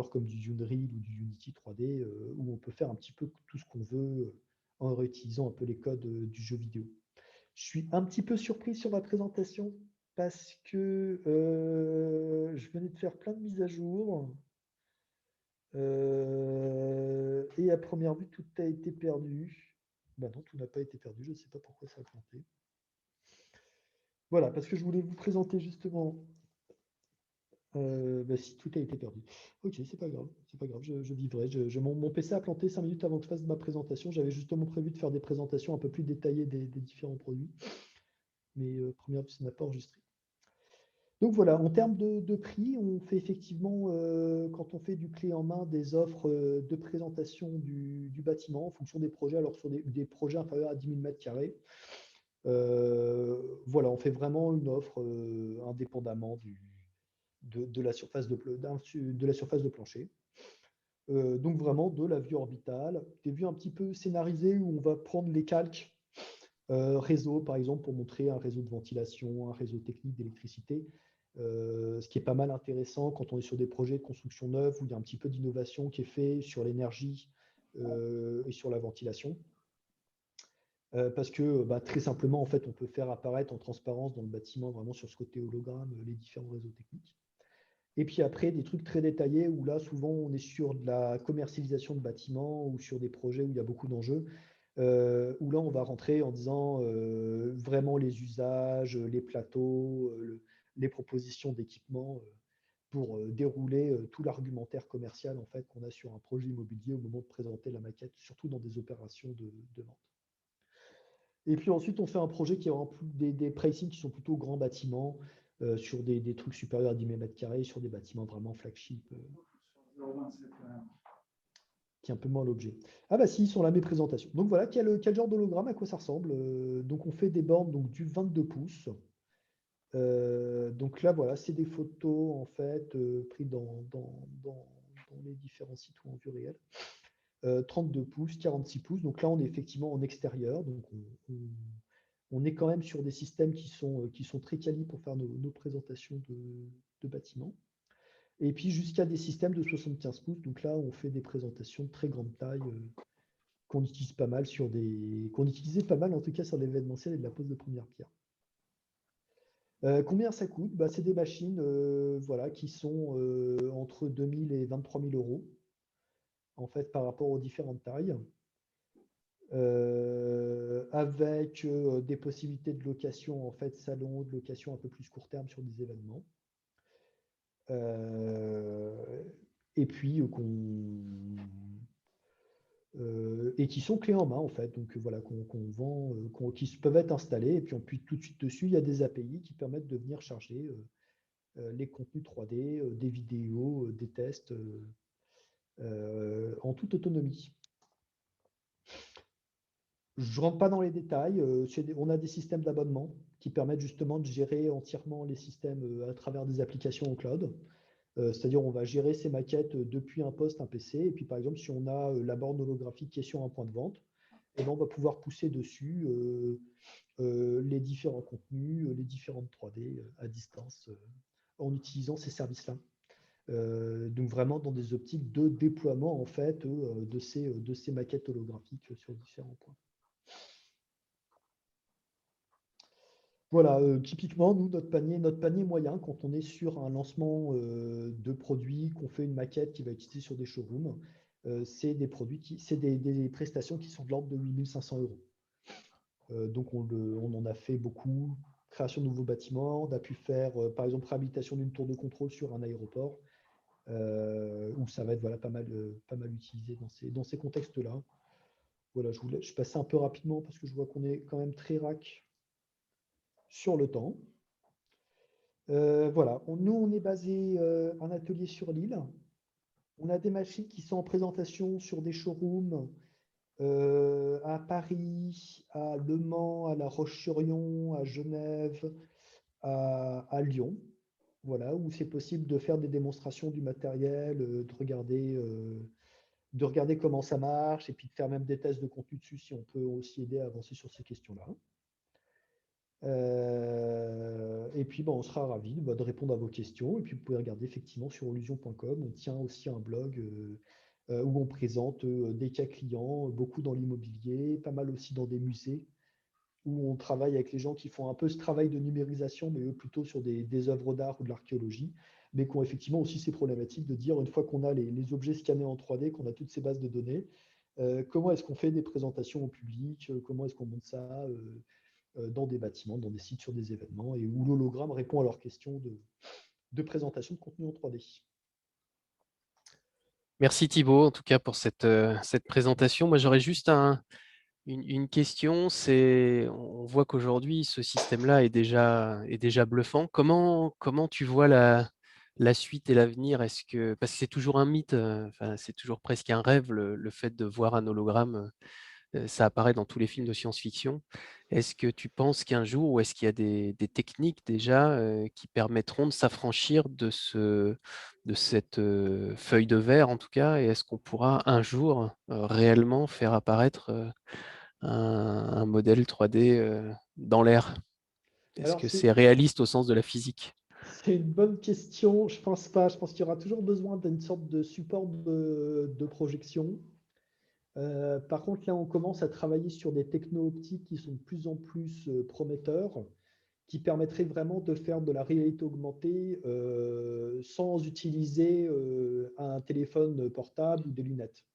comme du Unreal ou du Unity 3D, où on peut faire un petit peu tout ce qu'on veut en réutilisant un peu les codes du jeu vidéo. Je suis un petit peu surpris sur ma présentation parce que je venais de faire plein de mises à jour. Et à première vue, tout a été perdu. Ben non, tout n'a pas été perdu. Je ne sais pas pourquoi ça a planté. Voilà, parce que je voulais vous présenter justement. Si tout a été perdu. Ok, c'est pas grave, je vivrai. Mon PC a planté 5 minutes avant que je fasse ma présentation. J'avais justement prévu de faire des présentations un peu plus détaillées des différents produits. Mais première vue, ça n'a pas enregistré. Donc voilà, en termes de prix, on fait effectivement, quand on fait du clé en main, des offres de présentation du bâtiment en fonction des projets. Alors sur des projets inférieurs à 10 000 mètres carrés, voilà, on fait vraiment une offre indépendamment de la surface de plancher. Donc vraiment de la vue orbitale, des vues un petit peu scénarisées où on va prendre les calques réseau, par exemple, pour montrer un réseau de ventilation, un réseau technique d'électricité. Ce qui est pas mal intéressant quand on est sur des projets de construction neuve où il y a un petit peu d'innovation qui est fait sur l'énergie et sur la ventilation. Parce que très simplement, en fait, on peut faire apparaître en transparence dans le bâtiment, vraiment sur ce côté hologramme, les différents réseaux techniques. Et puis après, des trucs très détaillés où là, souvent, on est sur de la commercialisation de bâtiments ou sur des projets où il y a beaucoup d'enjeux, où là, on va rentrer en disant vraiment les usages, les plateaux, les propositions d'équipement pour dérouler tout l'argumentaire commercial en fait, qu'on a sur un projet immobilier au moment de présenter la maquette, surtout dans des opérations de vente. Et puis ensuite, on fait un projet qui a des pricing qui sont plutôt grands bâtiments, sur des trucs supérieurs à 10 000 mètres carrés, sur des bâtiments vraiment flagship, qui est un peu moins l'objet. Ah bah si, ils sont là mes présentations. Donc voilà, quel genre d'hologramme, à quoi ça ressemble? Donc on fait des bornes donc, du 22 pouces. Donc là, voilà, c'est des photos en fait prises dans les différents sites ou en vue réelle. 32 pouces, 46 pouces. Donc là, on est effectivement en extérieur. Donc on est quand même sur des systèmes qui sont très quali pour faire nos présentations de bâtiments. Et puis jusqu'à des systèmes de 75 pouces. Donc là, on fait des présentations de très grande taille qu'on utilise pas mal qu'on utilisait pas mal en tout cas sur l'événementiel et de la pose de première pierre. Combien ça coûte? C'est des machines voilà, qui sont entre 2 000 et 23 000 euros. en fait, par rapport aux différentes tailles, avec des possibilités de location, en fait, salon, de location un peu plus court terme sur des événements. Et puis, et qui sont clés en main, en fait, donc voilà, qu'on vend, qui peuvent être installés, et puis on puis tout de suite dessus, il y a des API qui permettent de venir charger les contenus 3D, des vidéos, des tests en toute autonomie. Je ne rentre pas dans les détails. On a des systèmes d'abonnement qui permettent justement de gérer entièrement les systèmes à travers des applications au cloud. C'est-à-dire on va gérer ces maquettes depuis un poste, un PC. Et puis par exemple, si on a la borne holographique qui est sur un point de vente, et ben, on va pouvoir pousser dessus les différents contenus, les différentes 3D à distance en utilisant ces services-là. Donc vraiment dans des optiques de déploiement en fait de ces maquettes holographiques sur différents points. Voilà, typiquement, nous, notre panier moyen, quand on est sur un lancement de produits, qu'on fait une maquette qui va être utilisée sur des showrooms, c'est des prestations qui sont de l'ordre de 8 500 €. Donc, on en a fait beaucoup. Création de nouveaux bâtiments, on a pu faire, par exemple, réhabilitation d'une tour de contrôle sur un aéroport, où ça va être voilà, pas mal utilisé dans ces contextes-là. Voilà, je passe un peu rapidement parce que je vois qu'on est quand même très rack sur le temps. Voilà, nous, on est basé un atelier sur l'île. On a des machines qui sont en présentation sur des showrooms à Paris, à Le Mans, à La Roche-sur-Yon, à Genève, à Lyon. Voilà, où c'est possible de faire des démonstrations du matériel, de regarder comment ça marche et puis de faire même des tests de contenu dessus si on peut aussi aider à avancer sur ces questions-là. Et puis, on sera ravis de répondre à vos questions. Et puis, vous pouvez regarder effectivement sur illusion.com. On tient aussi un blog où on présente des cas clients, beaucoup dans l'immobilier, pas mal aussi dans des musées, où on travaille avec les gens qui font un peu ce travail de numérisation, mais eux plutôt sur des œuvres d'art ou de l'archéologie, mais qui ont effectivement aussi ces problématiques de dire, une fois qu'on a les objets scannés en 3D, qu'on a toutes ces bases de données, comment est-ce qu'on fait des présentations au public, comment est-ce qu'on monte ça dans des bâtiments, dans des sites, sur des événements, et où l'hologramme répond à leurs questions de présentation de contenu en 3D. Merci Thibaut, en tout cas, pour cette présentation. Moi, j'aurais juste une question. On voit qu'aujourd'hui, ce système-là est déjà bluffant. Comment tu vois la suite et l'avenir? Parce que c'est toujours un mythe, c'est toujours presque un rêve, le fait de voir un hologramme. Ça apparaît dans tous les films de science-fiction. Est-ce que tu penses qu'un jour, ou est-ce qu'il y a des techniques déjà qui permettront de s'affranchir de cette feuille de verre, en tout cas, et est-ce qu'on pourra un jour réellement faire apparaître un modèle 3D dans l'air? Est-ce Alors, que c'est réaliste au sens de la physique? c'est une bonne question. Je pense pas. Je pense qu'il y aura toujours besoin d'une sorte de support de projection. Par contre, là, on commence à travailler sur des techno-optiques qui sont de plus en plus prometteurs, qui permettraient vraiment de faire de la réalité augmentée sans utiliser un téléphone portable ou des lunettes.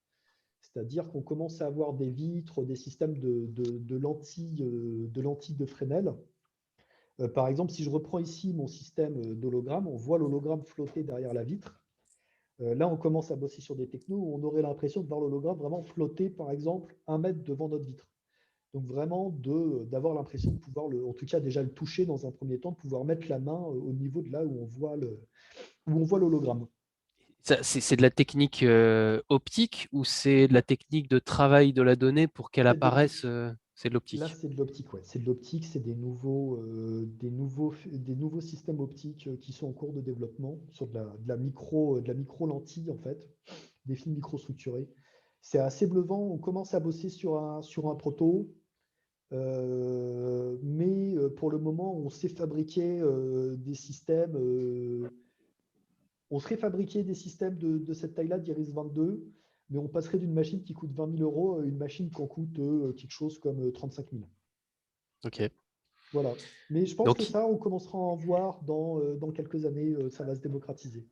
C'est-à-dire qu'on commence à avoir des vitres, des systèmes de lentilles de Fresnel. Par exemple, si je reprends ici mon système d'hologramme, on voit l'hologramme flotter derrière la vitre. Là, on commence à bosser sur des technos où on aurait l'impression de voir l'hologramme vraiment flotter, par exemple, 1 mètre devant notre vitre. Donc vraiment d'avoir l'impression de pouvoir, en tout cas déjà le toucher dans un premier temps, de pouvoir mettre la main au niveau de là où on voit l'hologramme. C'est de la technique optique, ou c'est de la technique de travail de la donnée pour qu'elle C'est de l'optique. apparaisse? C'est de Là, l'optique. c'est de l'optique, ouais. C'est de l'optique, c'est des nouveaux systèmes optiques qui sont en cours de développement sur de la micro lentille, en fait, des films microstructurés. C'est assez bluffant. On commence à bosser sur un proto, mais pour le moment, on sait fabriquer des systèmes. On serait fabriqué des systèmes de cette taille-là, d'Iris 22, mais on passerait d'une machine qui coûte 20 000 € à une machine qui en coûte quelque chose comme 35 000. Ok. Voilà. Mais je pense que Donc, ça, on commencera à en voir dans quelques années, ça va se démocratiser.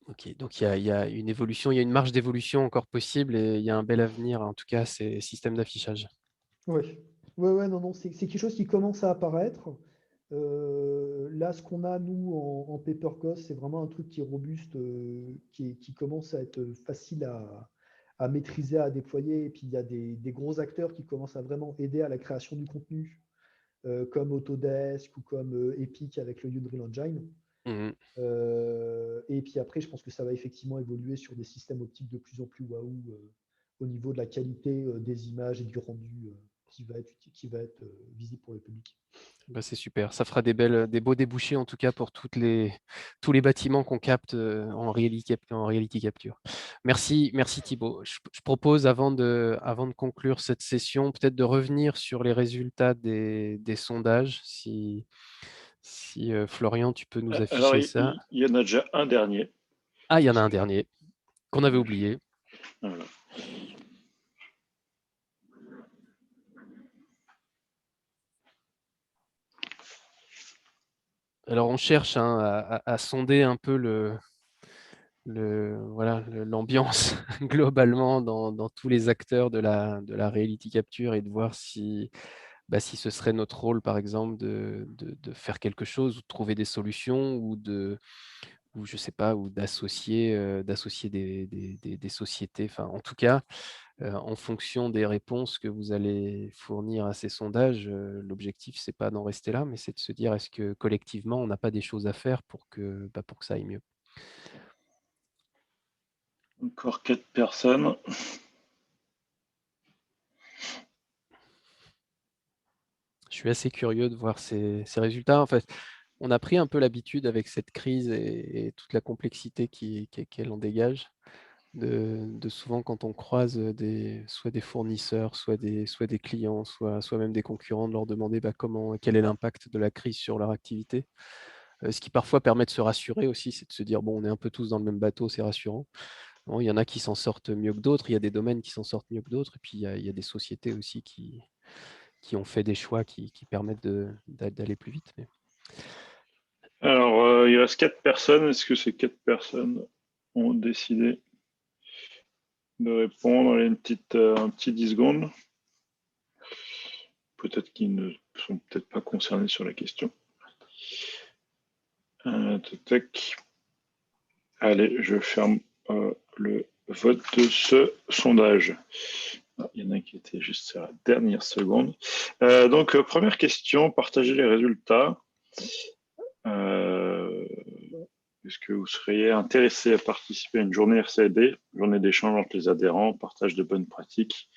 Ok, donc il y a une évolution, il y a une marge d'évolution encore possible et il y a un bel avenir, en tout cas, ces systèmes d'affichage. Oui, ouais, ouais, non, non, c'est quelque chose qui commence à apparaître. Là, ce qu'on a, nous, en PaperCos, c'est vraiment un truc qui est robuste, qui commence à être facile à maîtriser, à déployer. Et puis, il y a des gros acteurs qui commencent à vraiment aider à la création du contenu, comme Autodesk ou comme Epic avec le Unreal Engine. Mhm. Et puis après, je pense que ça va effectivement évoluer sur des systèmes optiques de plus en plus waouh au niveau de la qualité des images et du rendu qui va être visible pour le public. Bah, c'est super. Ça fera des beaux débouchés, en tout cas, pour tous les bâtiments qu'on capte en reality capture. Merci, merci Thibaut. Je propose, avant de conclure cette session, peut-être de revenir sur les résultats des sondages. Si Florian, tu peux nous Alors, afficher ça. il y en a déjà un dernier. Ah, il y en a un dernier qu'on avait oublié. Voilà. Alors, on cherche hein, à sonder un peu l'ambiance globalement dans tous les acteurs de la reality capture et de voir si ce serait notre rôle, par exemple, de faire quelque chose ou de trouver des solutions ou je sais pas, ou d'associer des sociétés. Enfin, en tout cas, en fonction des réponses que vous allez fournir à ces sondages, l'objectif, c'est pas d'en rester là, mais c'est de se dire est-ce que collectivement, on n'a pas des choses à faire pour que ça aille mieux. Encore 4 personnes. Je suis assez curieux de voir ces résultats. En fait, on a pris un peu l'habitude avec cette crise et toute la complexité qu'elle en dégage, de souvent quand on croise soit des fournisseurs, soit des clients, soit même des concurrents, de leur demander quel est l'impact de la crise sur leur activité. Ce qui parfois permet de se rassurer aussi, c'est de se dire, bon, on est un peu tous dans le même bateau, c'est rassurant. Bon, il y en a qui s'en sortent mieux que d'autres, il y a des domaines qui s'en sortent mieux que d'autres, et puis il y a des sociétés aussi qui ont fait des choix qui permettent d'aller plus vite. Mais... Alors, il reste 4 personnes. Est-ce que ces 4 personnes ont décidé de répondre? Allez, un petit 10 secondes. Peut-être qu'ils ne sont peut-être pas concernés sur la question. Tac. Allez, je ferme le vote de ce sondage. Il y en a qui étaient juste à la dernière seconde. Donc, première question, partagez les résultats. Est-ce que vous seriez intéressé à participer à une journée RCAD, journée d'échange entre les adhérents, partage de bonnes pratiques?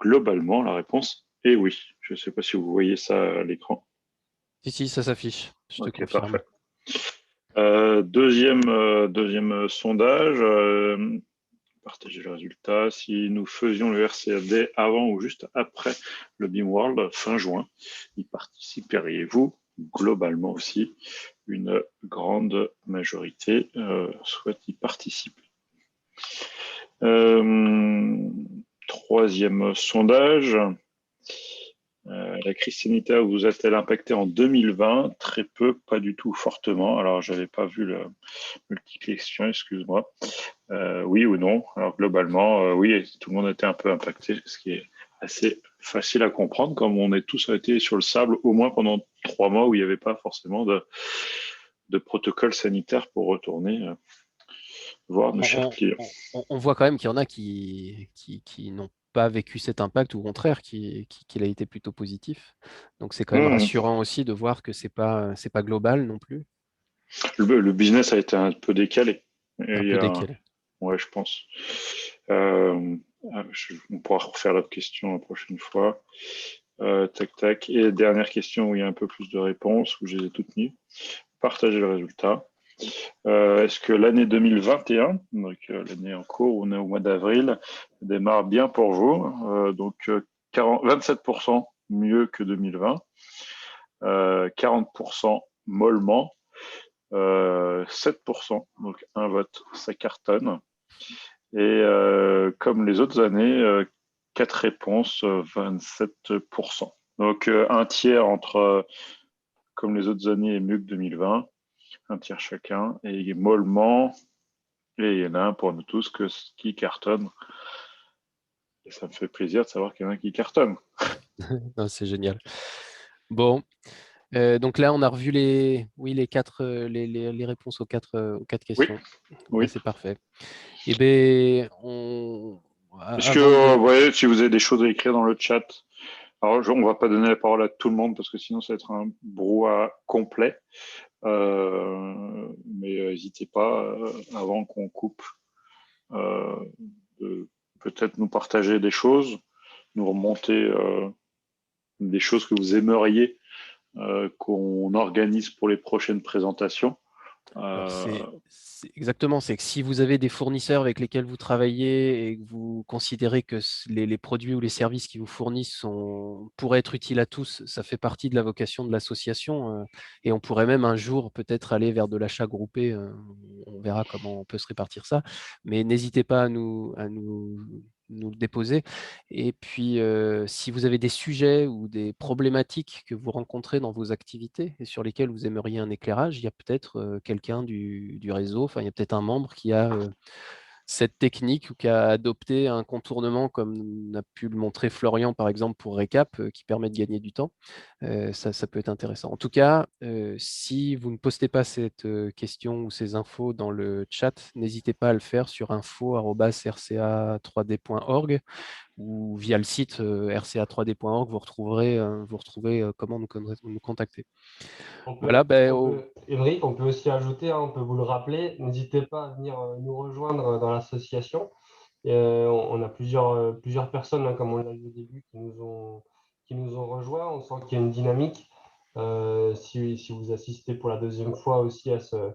Globalement, la réponse est oui. Je ne sais pas si vous voyez ça à l'écran. Si, ça s'affiche, je te Ok, confirme. parfait. Deuxième sondage, partagez le résultat. Si nous faisions le RCAD avant ou juste après le BIMworld, fin juin, y participeriez-vous? Globalement aussi, une grande majorité souhaite y participer. Troisième sondage. La crise sanitaire vous a-t-elle impacté en 2020? Très peu, pas du tout, fortement. Alors, je n'avais pas vu la multi-question, excuse-moi. Oui ou non? Alors, globalement, oui, tout le monde était un peu impacté, ce qui est assez facile à comprendre, comme on est tous été sur le sable, au moins pendant 3 mois où il n'y avait pas forcément de protocole sanitaire pour retourner voir nos chers clients. On voit quand même qu'il y en a qui n'ont pas vécu cet impact, ou au contraire, qu'il a été plutôt positif. Donc, c'est quand même rassurant aussi de voir que c'est pas global non plus. Le business a été un peu décalé. Un peu décalé. Ouais, je pense. On pourra refaire la question la prochaine fois. Tac, tac. Et dernière question où il y a un peu plus de réponses, où je les ai toutes mises. Partagez le résultat. Est-ce que l'année 2021, donc l'année en cours, on est au mois d'avril, démarre bien pour vous? Donc 27% mieux que 2020, 40% mollement, 7%, donc un vote, ça cartonne. Et comme les autres années, 4 réponses, 27%. Donc un tiers entre, comme les autres années, est mieux que 2020, un tiers chacun, et mollement, Et il y en a un pour nous tous qui cartonne. Et ça me fait plaisir de savoir qu'il y en a un qui cartonne. Non, c'est génial. Bon, donc là, on a revu les réponses aux quatre Oui, questions. oui. C'est parfait. Et bien, Est-ce que, avant de... voyez, si vous avez des choses à écrire dans le chat, alors on ne va pas donner la parole à tout le monde parce que sinon ça va être un brouhaha complet. Mais n'hésitez pas, avant qu'on coupe, de peut-être nous partager des choses, nous remonter des choses que vous aimeriez qu'on organise pour les prochaines présentations. Alors, exactement, c'est que si vous avez des fournisseurs avec lesquels vous travaillez et que vous considérez que les produits ou les services qui vous fournissent pourraient être utiles à tous, ça fait partie de la vocation de l'association et on pourrait même un jour peut-être aller vers de l'achat groupé. On verra comment on peut se répartir ça, mais n'hésitez pas à nous le déposer. Et puis, si vous avez des sujets ou des problématiques que vous rencontrez dans vos activités et sur lesquelles vous aimeriez un éclairage, il y a peut-être quelqu'un du réseau, enfin, il y a peut-être un membre qui a cette technique ou qui a adopté un contournement comme a pu le montrer Florian, par exemple, pour Récap, qui permet de gagner du temps. Ça peut être intéressant. En tout cas, si vous ne postez pas cette question ou ces infos dans le chat, n'hésitez pas à le faire sur info@rca3d.org ou via le site rca3d.org, vous retrouvez comment nous contacter. Voilà, Émeric, on peut aussi ajouter, hein, on peut vous le rappeler, n'hésitez pas à venir nous rejoindre dans l'association. On a plusieurs personnes, hein, comme on l'a vu au début, qui nous ont rejoints. On sent qu'il y a une dynamique. Si vous assistez pour la deuxième fois aussi à ce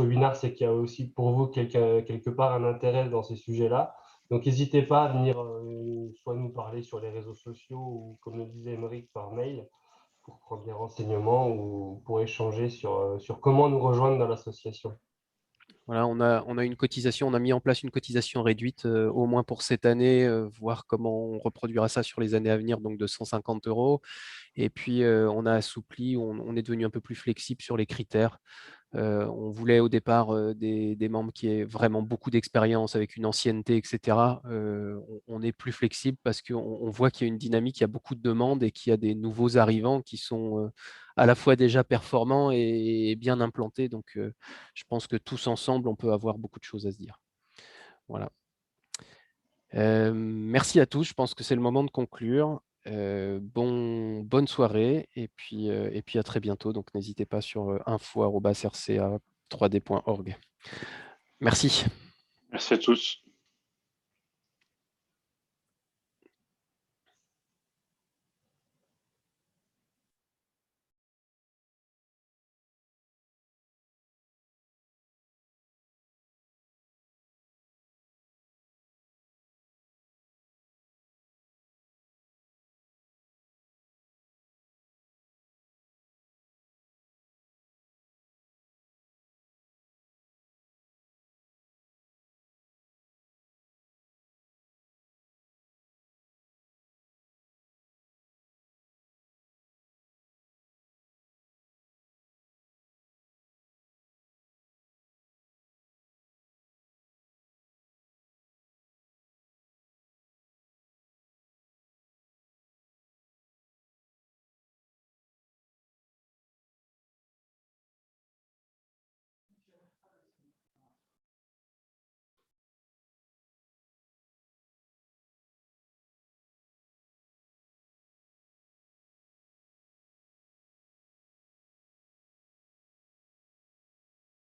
webinaire, c'est qu'il y a aussi pour vous quelque part un intérêt dans ces sujets-là. Donc, n'hésitez pas à venir soit nous parler sur les réseaux sociaux ou, comme le disait Émeric, par mail pour prendre des renseignements ou pour échanger sur comment nous rejoindre dans l'association. Voilà, on a une cotisation, on a mis en place une cotisation réduite au moins pour cette année, voir comment on reproduira ça sur les années à venir, donc de 150 €. Et puis, on a assoupli, on est devenu un peu plus flexible sur les critères. On voulait au départ des membres qui aient vraiment beaucoup d'expérience avec une ancienneté, etc. On est plus flexible parce qu'on voit qu'il y a une dynamique, il y a beaucoup de demandes et qu'il y a des nouveaux arrivants qui sont à la fois déjà performants et bien implantés. Donc, je pense que tous ensemble, on peut avoir beaucoup de choses à se dire. Voilà. Merci à tous. Je pense que c'est le moment de conclure. Bonne soirée et puis à très bientôt. Donc n'hésitez pas sur info@rca3d.org. Merci. Merci à tous.